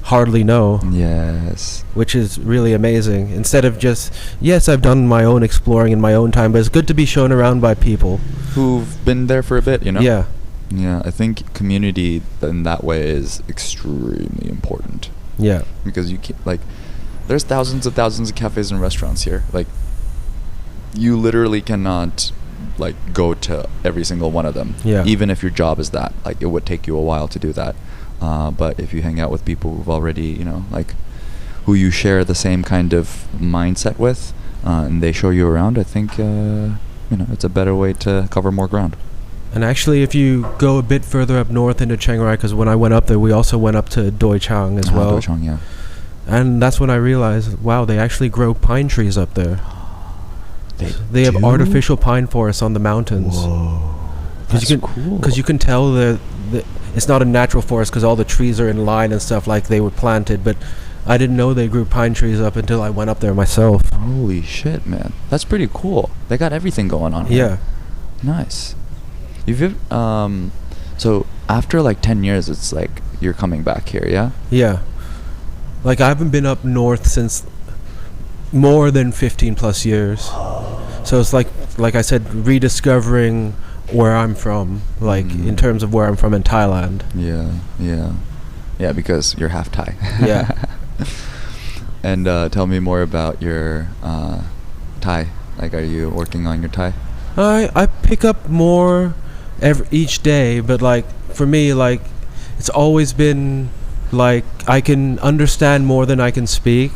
hardly know. Yes. Which is really amazing. Instead of just, yes, I've done my own exploring in my own time, but it's good to be shown around by people who've been there for a bit, Yeah. Yeah, I think community in that way is extremely important. Yeah. Because you can't, like, there's thousands of cafes and restaurants here. Like, you literally cannot, like, go to every single one of them. Yeah. Even if your job is that. Like, it would take you a while to do that. But if you hang out with people who've already, like, who you share the same kind of mindset with, and they show you around, I think, it's a better way to cover more ground. And actually, if you go a bit further up north into Chiang Rai, because when I went up there, we also went up to Doi Chang as well. Doi Chang, yeah. And that's when I realized, wow, they actually grow pine trees up there. They have artificial pine forests on the mountains. Whoa, that's cool. Because you can tell that it's not a natural forest because all the trees are in line and stuff like they were planted. But I didn't know they grew pine trees up until I went up there myself. Holy shit, man. That's pretty cool. They got everything going on here. Yeah. Nice. So after like 10 years, it's like you're coming back here, yeah? Yeah. Like I haven't been up north since more than 15 plus years. So it's like I said, rediscovering where I'm from, like in terms of where I'm from in Thailand. Yeah, because you're half Thai. Yeah. And tell me more about your Thai. Like, are you working on your Thai? I pick up more each day, but like for me, like it's always been like I can understand more than I can speak.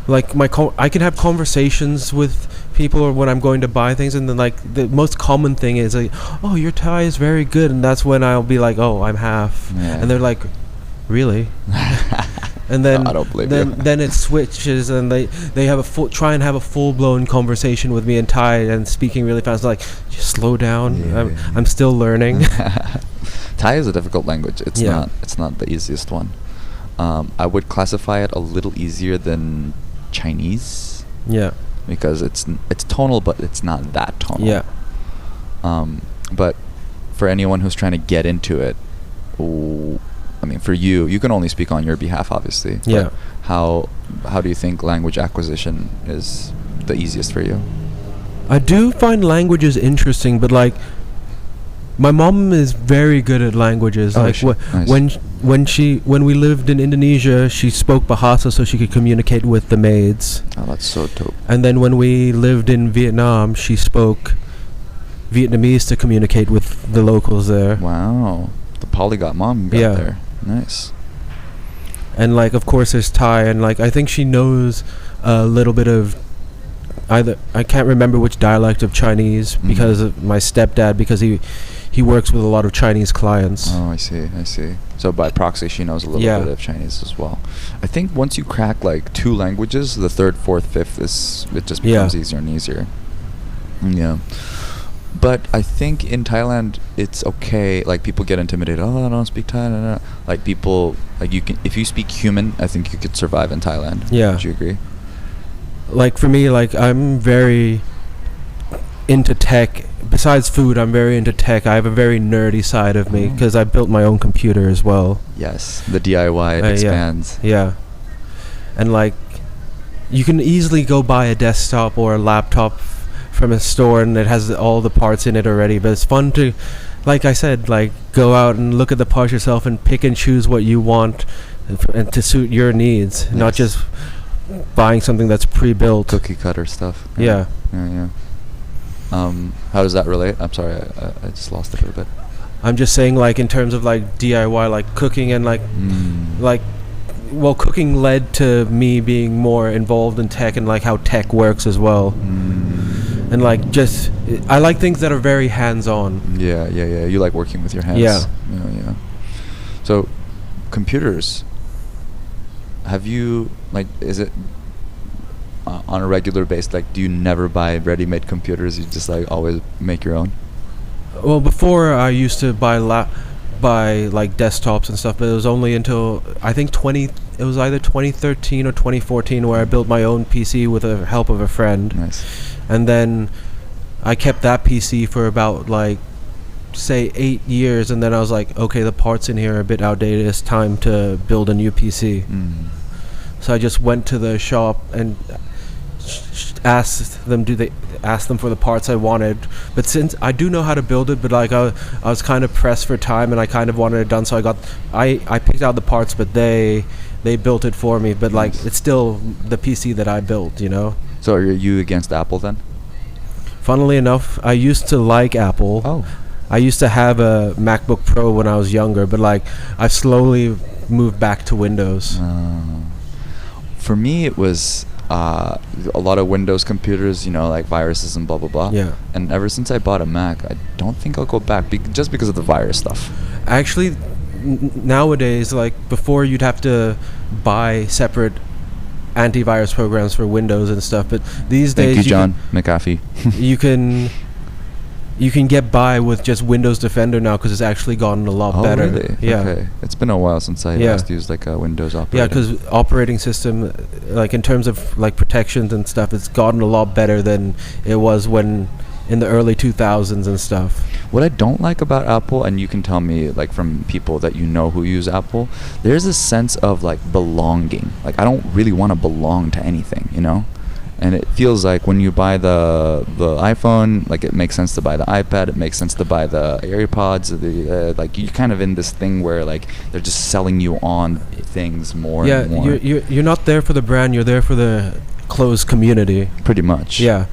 Like I can have conversations with people or when I'm going to buy things, and then like the most common thing is like, oh, your Thai is very good, and that's when I'll be like, oh, I'm half. And they're like, really? And then no, I don't believe you. Then it switches, and they have try and have a full-blown conversation with me in Thai and speaking really fast. Like, just slow down. I'm still learning. Thai is a difficult language. It's not the easiest one. I would classify it a little easier than Chinese. Yeah. Because it's tonal, but it's not that tonal. Yeah. But for anyone who's trying to get into it, I mean, for you can only speak on your behalf, obviously. Yeah. How do you think language acquisition is the easiest for you? I do find languages interesting, but like my mom is very good at languages. Like nice. when we lived in Indonesia, she spoke Bahasa so she could communicate with the maids. Oh, that's so dope. And then when we lived in Vietnam, she spoke Vietnamese to communicate with the locals there. Wow, the polyglot mom you got there. Nice. And like, of course, there's Thai, and like I think she knows a little bit of either, I can't remember which dialect of Chinese because of my stepdad, because he works with a lot of Chinese clients. Oh, I see. So by proxy, she knows a little bit of Chinese as well. I think once you crack like 2 languages, the 3rd, 4th, 5th it just becomes easier and easier. Yeah. But I think in Thailand it's okay. Like people get intimidated. Oh, I don't speak Thai. No. Like people, like you can, if you speak human, I think you could survive in Thailand. Yeah. Would you agree? Like for me, like I'm very into tech. Besides food, I'm very into tech. I have a very nerdy side of me because I built my own computer as well. Yes, the DIY expands. Yeah. And like, you can easily go buy a desktop or a laptop from a store and it has all the parts in it already, but it's fun to, like I said, like go out and look at the parts yourself and pick and choose what you want and to suit your needs, not just buying something that's pre-built. Cookie cutter stuff. Yeah. How does that relate? I'm sorry, I just lost it a little bit. I'm just saying, like in terms of like DIY, like cooking and like well, cooking led to me being more involved in tech and like how tech works as well. And like just I like things that are very hands-on. Yeah. You like working with your hands. Yeah. So computers, have you, like, is it on a regular basis, like do you never buy ready-made computers? You just like always make your own? Well, before I used to buy like desktops and stuff, but it was only until I think it was either 2013 or 2014 where I built my own PC with the help of a friend. Nice. And then I kept that PC for about like say 8 years, and then I was like, okay, the parts in here are a bit outdated, it's time to build a new PC. So I just went to the shop and asked them for the parts I wanted. But since I do know how to build it, but like I was kind of pressed for time and I kind of wanted it done, so I picked out the parts, but they built it for me. But like it's still the PC that I built, you know. So are you against Apple then? Funnily enough, I used to like Apple. Oh. I used to have a MacBook Pro when I was younger, but like I've slowly moved back to Windows. For me, it was a lot of Windows computers, you know, like viruses and blah blah blah. Yeah. And ever since I bought a Mac, I don't think I'll go back just because of the virus stuff. Actually, nowadays, like before, you'd have to buy separate antivirus programs for Windows and stuff, but these days, Thank you, John McAfee. you can get by with just Windows Defender now because it's actually gotten a lot better. Oh, really? Yeah. Okay. It's been a while since I last used like a Windows operating. Yeah, because operating system, like in terms of like protections and stuff, it's gotten a lot better than it was when in the early 2000s and stuff. What I don't like about Apple, and you can tell me like from people that you know who use Apple, there's a sense of like belonging. Like I don't really want to belong to anything, you know? And it feels like when you buy the iPhone, like it makes sense to buy the iPad, it makes sense to buy the AirPods, like you're kind of in this thing where like they're just selling you on things more and more. Yeah, you're not there for the brand, you're there for the closed community. Pretty much. Yeah.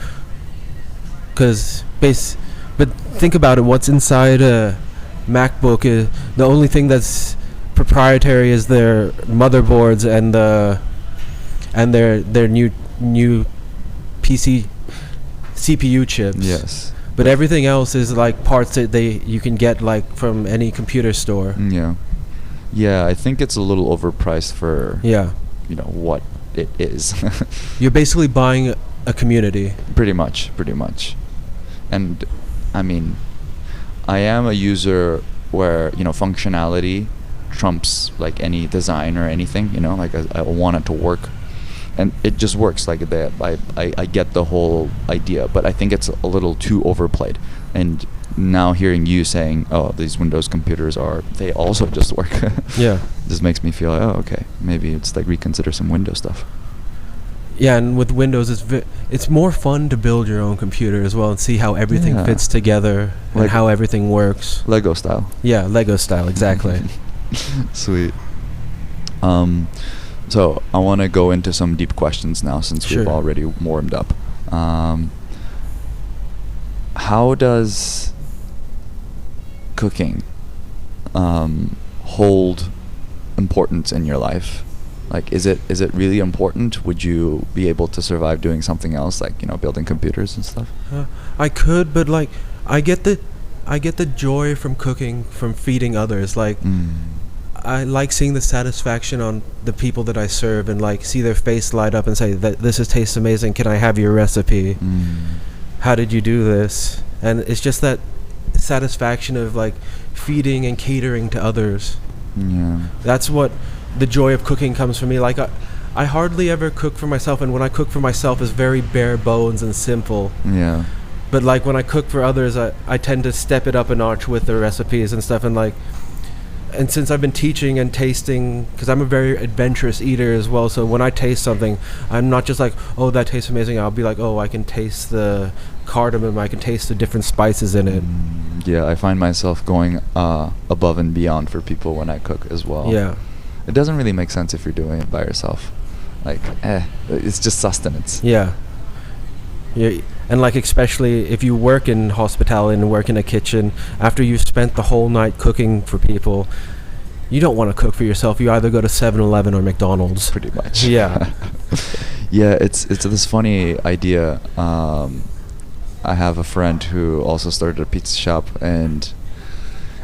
But think about it, what's inside a MacBook is the only thing that's proprietary is their motherboards and their new PC CPU chips. Yes. But everything else is like parts that you can get like from any computer store. Yeah. Yeah, I think it's a little overpriced for you know what it is. You're basically buying a community. Pretty much. And I mean, I am a user where, you know, functionality trumps like any design or anything, you know, like I want it to work. And it just works like that. I get the whole idea, but I think it's a little too overplayed. And now hearing you saying, oh, these Windows computers they also just work. Yeah. Just makes me feel like, oh, okay, maybe it's like reconsider some Windows stuff. Yeah, and with Windows, it's more fun to build your own computer as well and see how everything fits together and how everything works. Lego style. Yeah, Lego style, exactly. Sweet. So I want to go into some deep questions now since we've already warmed up. How does cooking hold importance in your life? Like, is it really important? Would you be able to survive doing something else, like, you know, building computers and stuff? I could, but like, I get the joy from cooking, from feeding others. Like, I like seeing the satisfaction on the people that I serve and like see their face light up and say that this tastes amazing. Can I have your recipe? How did you do this? And it's just that satisfaction of like feeding and catering to others. Yeah. That's what the joy of cooking comes from me. Like I hardly ever cook for myself, and when I cook for myself it's very bare bones and simple. Yeah. But like when I cook for others, I tend to step it up a notch with the recipes and stuff. And since I've been teaching and tasting, because I'm a very adventurous eater as well, so when I taste something, I'm not just like, oh, that tastes amazing. I'll be like, oh, I can taste the cardamom, I can taste the different spices in it. Yeah, I find myself going above and beyond for people when I cook as well. Yeah. It doesn't really make sense if you're doing it by yourself. Like, it's just sustenance. Yeah. Yeah. And like, especially if you work in hospitality and work in a kitchen, after you've spent the whole night cooking for people, you don't want to cook for yourself. You either go to 7-Eleven or McDonald's. Pretty much. Yeah. Yeah, it's this funny idea. I have a friend who also started a pizza shop, and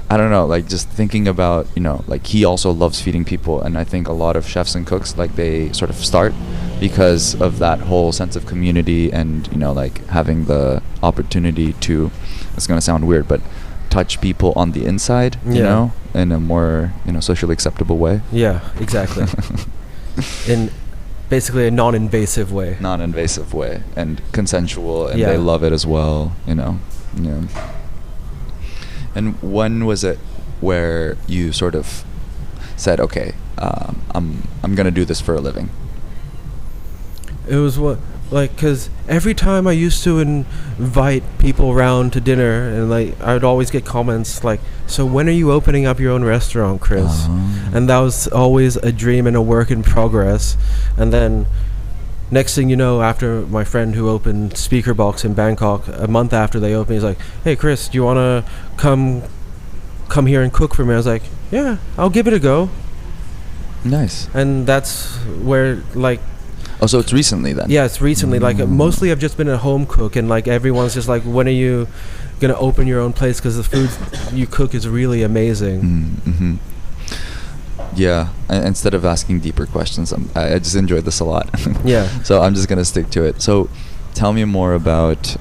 I don't know, like just thinking about, you know, like he also loves feeding people, and I think a lot of chefs and cooks, like they sort of start because of that whole sense of community and, you know, like having the opportunity to, it's going to sound weird, but touch people on the inside, you know, in a more, you know, socially acceptable way. Yeah, exactly. In basically a non-invasive way. Non-invasive way and consensual, and they love it as well, you know. Yeah. And when was it where you sort of said, okay, I'm gonna do this for a living? It was because every time I used to invite people around to dinner, and like I would always get comments like, so when are you opening up your own restaurant, Chris? And that was always a dream and a work in progress. And then next thing you know, after my friend who opened Speaker Box in Bangkok, a month after they opened, he's like, hey Chris, do you want to come here and cook for me? I was like, yeah, I'll give it a go. Nice. And that's where like, oh, so it's recently then? Yeah, it's recently. Like mostly I've just been a home cook, and like everyone's just like, when are you gonna open your own place? Because the food you cook is really amazing. Yeah. Instead of asking deeper questions, I just enjoyed this a lot. Yeah. So I'm just gonna stick to it. So, tell me more about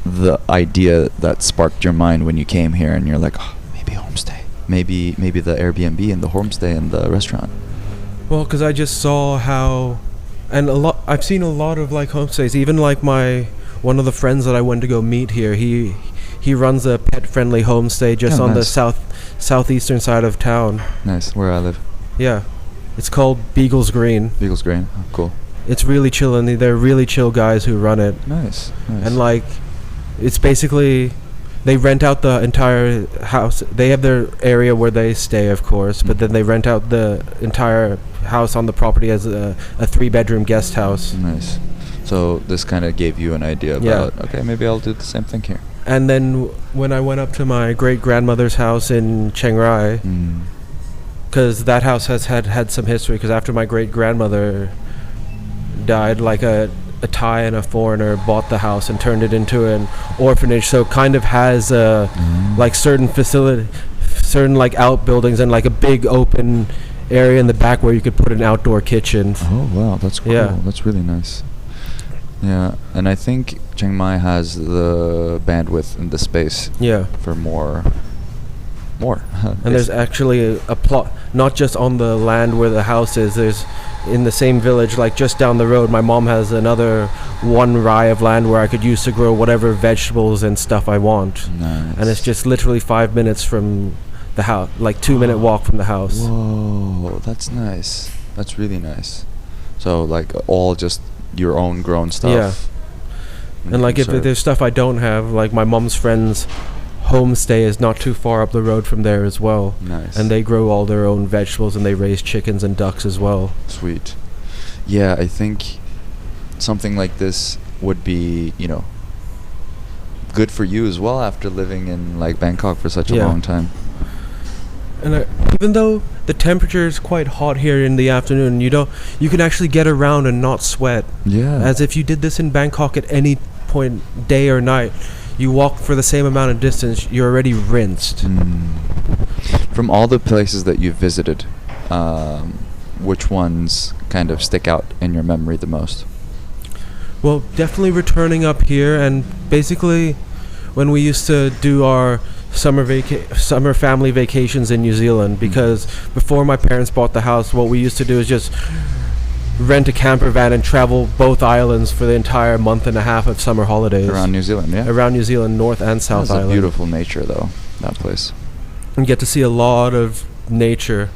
the idea that sparked your mind when you came here, and you're like, oh, maybe homestay, maybe the Airbnb and the homestay and the restaurant. Well, because I just saw how, and I've seen a lot of like homestays. Even like one of the friends that I went to go meet here, he runs a pet-friendly homestay just on the southeastern side of town. Nice, where I live. Yeah, it's called Beagles Green. Beagles Green, oh, cool. It's really chill, and they're really chill guys who run it. Nice. And like, it's basically, they rent out the entire house. They have their area where they stay, of course, but then they rent out the entire house on the property as a 3-bedroom guest house. Nice. So this kind of gave you an idea about, okay, maybe I'll do the same thing here. And then when I went up to my great-grandmother's house in Chiang Rai, because that house has had some history, because after my great-grandmother died, like a Thai and a foreigner bought the house and turned it into an orphanage, so it kind of has like certain like outbuildings and like a big open area in the back where you could put an outdoor kitchen. Oh wow, that's cool. Yeah. That's really nice. Yeah, and I think Chiang Mai has the bandwidth and the space for more. And there's actually a plot, not just on the land where the house is, there's in the same village, like just down the road, my mom has another 1 rai of land where I could use to grow whatever vegetables and stuff I want. Nice. And it's just literally 5 minutes from the house, like 2-minute walk from the house. Whoa, that's nice. That's really nice. So like all just your own grown stuff. Yeah. And like if there's stuff I don't have, like my mom's friend's homestay is not too far up the road from there as well. Nice. And they grow all their own vegetables, and they raise chickens and ducks as well. Sweet. Yeah, I think something like this would be, good for you as well after living in like Bangkok for such a long time. And even though the temperature is quite hot here in the afternoon, you can actually get around and not sweat. Yeah. As if you did this in Bangkok at any point, day or night. You walk for the same amount of distance, you're already rinsed. From all the places that you've visited, which ones kind of stick out in your memory the most? Well, definitely returning up here, and basically when we used to do our summer family vacations in New Zealand, because before my parents bought the house, what we used to do is just rent a camper van and travel both islands for the entire month and a half of summer holidays. Around New Zealand, yeah? Around New Zealand, North and South Island. It's a beautiful nature, though, that place. And get to see a lot of nature.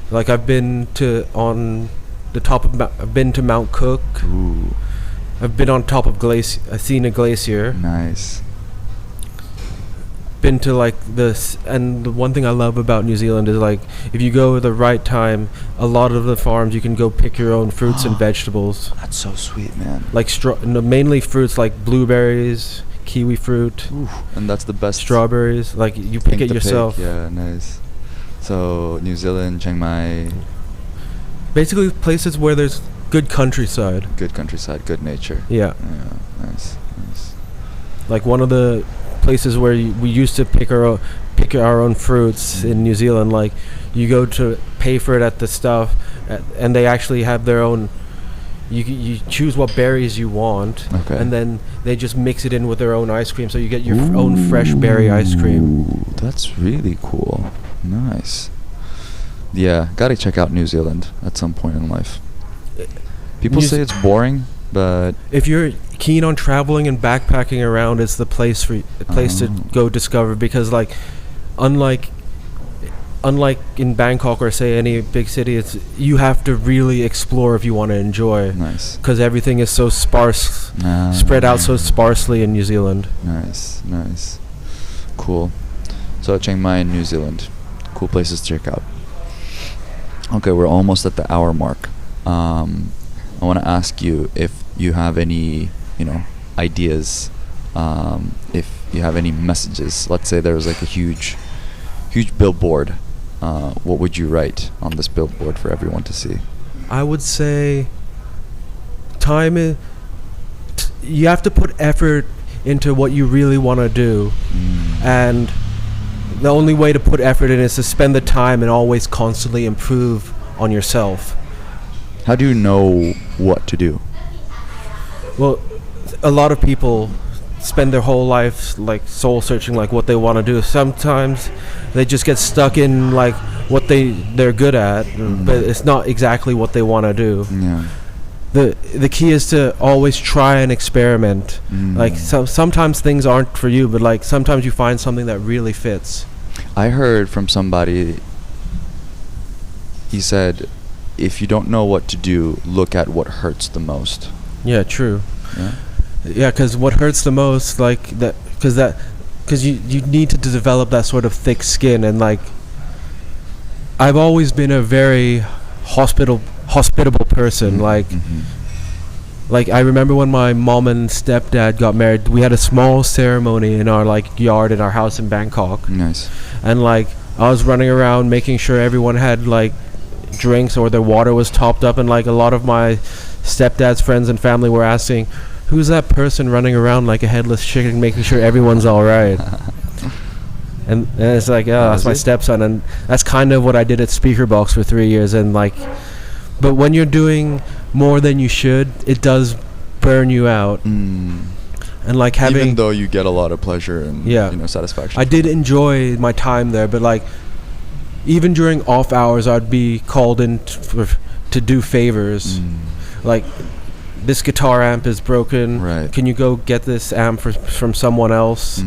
Like I've been to I've been to Mount Cook. Ooh. I've been on top of I've seen a glacier. Nice. Been to like this, and the one thing I love about New Zealand is like if you go at the right time, a lot of the farms you can go pick your own fruits and vegetables. That's so sweet, man. Like mainly fruits like blueberries, kiwi fruit. Ooh, and that's the best. Strawberries, like you pick it yourself. Yeah, nice. So New Zealand, Chiang Mai. Basically places where there's good countryside. Good countryside, good nature. Yeah. Yeah, nice. Like one of the places where we used to pick our own fruits in New Zealand, like you go to pay for it at the stuff, and they actually have their own. You choose what berries you want, and then they just mix it in with their own ice cream, so you get your own fresh berry ice cream. That's really cool. Nice. Yeah, gotta check out New Zealand at some point in life. People say it's boring, but if you're keen on traveling and backpacking around, it's the place to go discover, because like unlike in Bangkok or say any big city, you have to really explore if you want to enjoy. Nice. Because everything is so sparse, spread out so sparsely in New Zealand. Nice. Cool. So Chiang Mai and New Zealand, cool places to check out. Okay, we're almost at the hour mark. I want to ask you if you have any, ideas, if you have any messages. Let's say there was like a huge billboard. What would you write on this billboard for everyone to see? I would say you have to put effort into what you really want to do, and the only way to put effort in is to spend the time and always constantly improve on yourself. How do you know what to do? Well, a lot of people spend their whole life like soul searching, like what they want to do. Sometimes they just get stuck in like what they're good at, but it's not exactly what they want to do. Yeah. The key is to always try and experiment. Like sometimes things aren't for you, but like sometimes you find something that really fits. I heard from somebody, he said, if you don't know what to do, look at what hurts the most. Yeah, true. Yeah. Yeah, because what hurts the most, like that, because you need to develop that sort of thick skin, and like I've always been a very hospitable person. Like I remember when my mom and stepdad got married, we had a small ceremony in our like yard in our house in Bangkok. Nice. And like I was running around making sure everyone had like drinks or their water was topped up, and like a lot of my stepdad's friends and family were asking, who's that person running around like a headless chicken making sure everyone's all right? and it's like, oh, that's my stepson. And that's kind of what I did at Speakerbox for 3 years. And like, but when you're doing more than you should, it does burn you out. And like having, even though you get a lot of pleasure and satisfaction. I did enjoy my time there, but like even during off hours I'd be called in to do favors. Like, this guitar amp is broken. Right. Can you go get this amp from someone else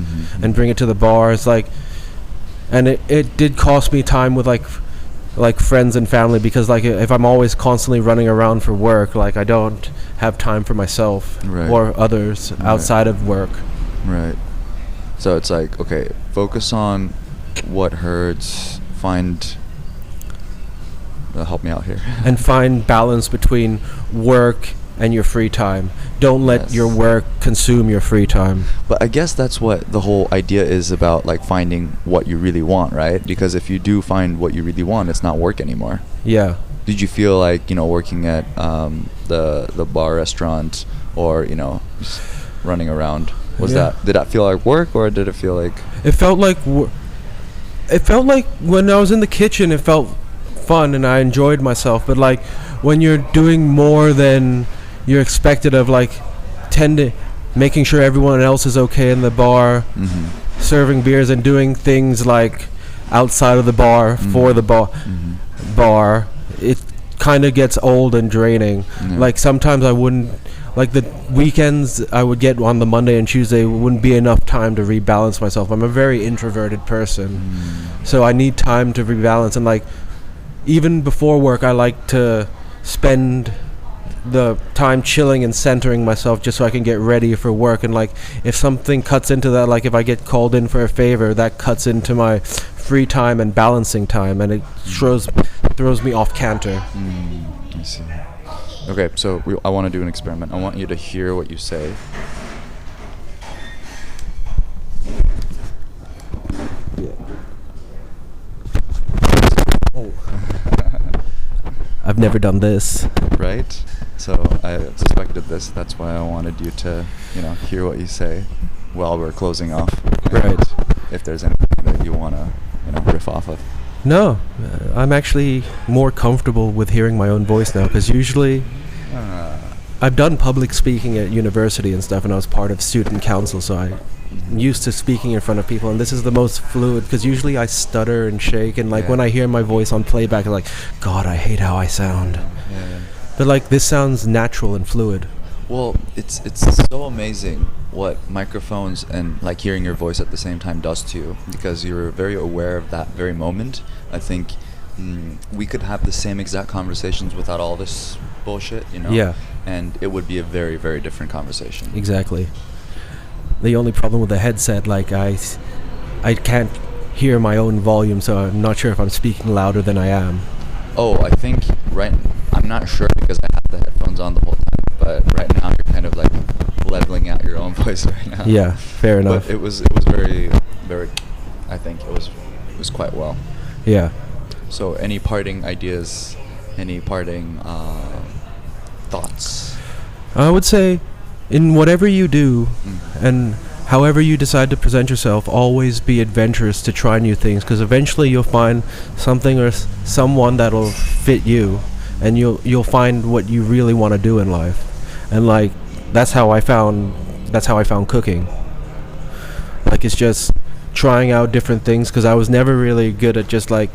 and bring it to the bar? It's like, and it did cost me time with like friends and family, because like if I'm always constantly running around for work, like I don't have time for myself or others outside of work. Right. So it's like, okay, focus on what hurts. Help me out here. And find balance between work and your free time. Don't let your work consume your free time. But I guess that's what the whole idea is about, like finding what you really want, right? Because if you do find what you really want, it's not work anymore. Yeah. Did you feel like, working at the bar restaurant, or just running around, did that feel like work, or did it feel like it felt like it felt like when I was in the kitchen, it felt fun and I enjoyed myself. But like when you're doing more than you're expected of, like making sure everyone else is okay in the bar, serving beers and doing things like outside of the bar for the bar, it kind of gets old and draining. Like sometimes I wouldn't, like the weekends I would get on the Monday and Tuesday wouldn't be enough time to rebalance myself. I'm a very introverted person, so I need time to rebalance. And like even before work, I like to spend the time chilling and centering myself just so I can get ready for work. And like if something cuts into that, like if I get called in for a favor, that cuts into my free time and balancing time, and it throws me off canter. I see. Okay, so I want to do an experiment. I want you to hear what you say. I've never done this. Right? So I suspected this. That's why I wanted you to, hear what you say while we're closing off. Right. If there's anything that you want to, riff off of. No, I'm actually more comfortable with hearing my own voice now, because usually I've done public speaking at university and stuff, and I was part of student council, so I'm used to speaking in front of people, and this is the most fluid, because usually I stutter and shake, and like when I hear my voice on playback, I'm like, God, I hate how I sound. But like this sounds natural and fluid. Well, it's so amazing what microphones and like hearing your voice at the same time does to you, because you're very aware of that very moment. I think we could have the same exact conversations without all this bullshit, Yeah. And it would be a very, very different conversation. Exactly. The only problem with the headset, like I can't hear my own volume, so I'm not sure if I'm speaking louder than I am. Oh, I think I'm not sure because I have the headphones on the whole time, but right now you're kind of like leveling out your own voice right now. Yeah, fair enough. But it was very, very, I think it was quite well. Yeah. So any parting ideas, any parting thoughts? I would say in whatever you do and however you decide to present yourself, always be adventurous to try new things, because eventually you'll find something or someone that'll fit you, and you'll find what you really want to do in life. And like that's how I found cooking. Like it's just trying out different things, because I was never really good at just like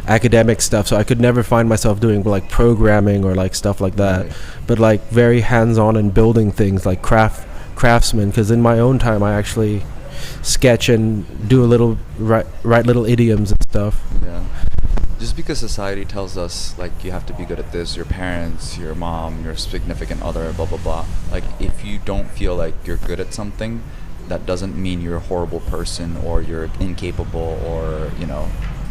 academic stuff, so I could never find myself doing like programming or like stuff like that. Right. But like very hands-on and building things like craftsman, because in my own time I actually sketch and do a little write little idioms and stuff. Yeah. Just because society tells us like you have to be good at this, your parents, your mom, your significant other, blah blah blah, like if you don't feel like you're good at something, that doesn't mean you're a horrible person or you're incapable or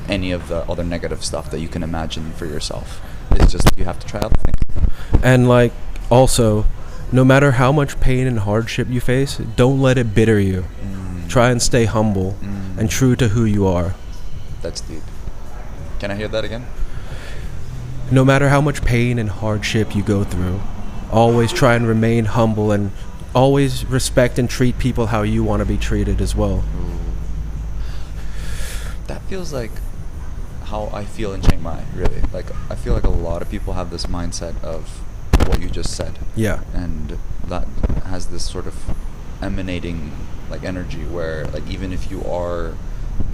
any of the other negative stuff that you can imagine for yourself. It's just you have to try other things. And like also, no matter how much pain and hardship you face, don't let it bitter you. Try and stay humble and true to who you are. That's deep. Can I hear that again? No matter how much pain and hardship you go through, always try and remain humble, and always respect and treat people how you want to be treated as well. That feels like how I feel in Chiang Mai, really. Like I feel like a lot of people have this mindset of what you just said. Yeah. And that has this sort of emanating like energy where like even if you are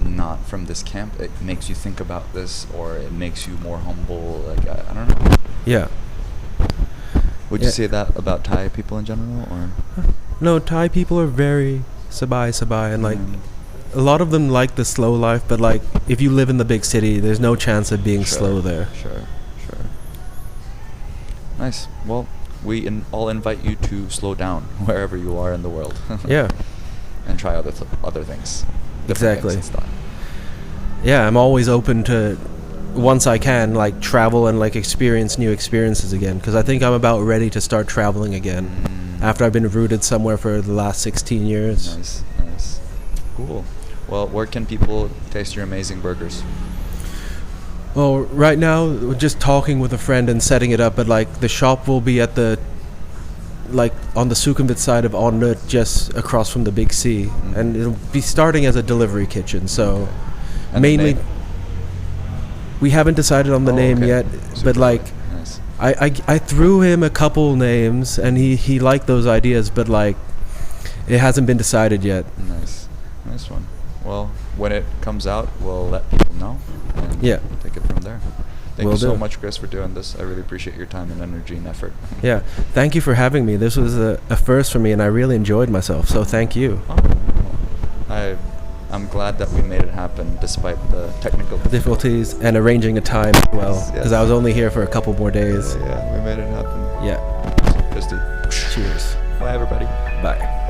not from this camp, it makes you think about this, or it makes you more humble. Like I don't know. Yeah. Would you say that about Thai people in general, or? No, Thai people are very sabai, and like a lot of them like the slow life, but like if you live in the big city, there's no chance of being slow there. Sure. Nice. Well, we all invite you to slow down wherever you are in the world. Yeah. And try other things. Exactly. Things and stuff. Yeah, I'm always open to, once I can, like travel and like experience new experiences again, because I think I'm about ready to start traveling again after I've been rooted somewhere for the last 16 years. Nice. Cool. Well, where can people taste your amazing burgers? Well, right now, we're just talking with a friend and setting it up, but like the shop will be at the, like on the Sukhumvit side of Onnut, just across from the Big C, and it'll be starting as a delivery kitchen. So And mainly, we haven't decided on the name yet, Super but like nice. I threw him a couple names and he liked those ideas, but like it hasn't been decided yet. Nice one. Well, when it comes out, we'll let people know and take it from there. Thank you so much, Chris, for doing this. I really appreciate your time and energy and effort. Yeah, thank you for having me. This was a first for me, and I really enjoyed myself, so thank you. I'm glad that we made it happen despite the technical difficulties and arranging a time as well, because I was only here for a couple more days. Yeah, we made it happen. Yeah. Christy. Cheers. Bye, everybody. Bye.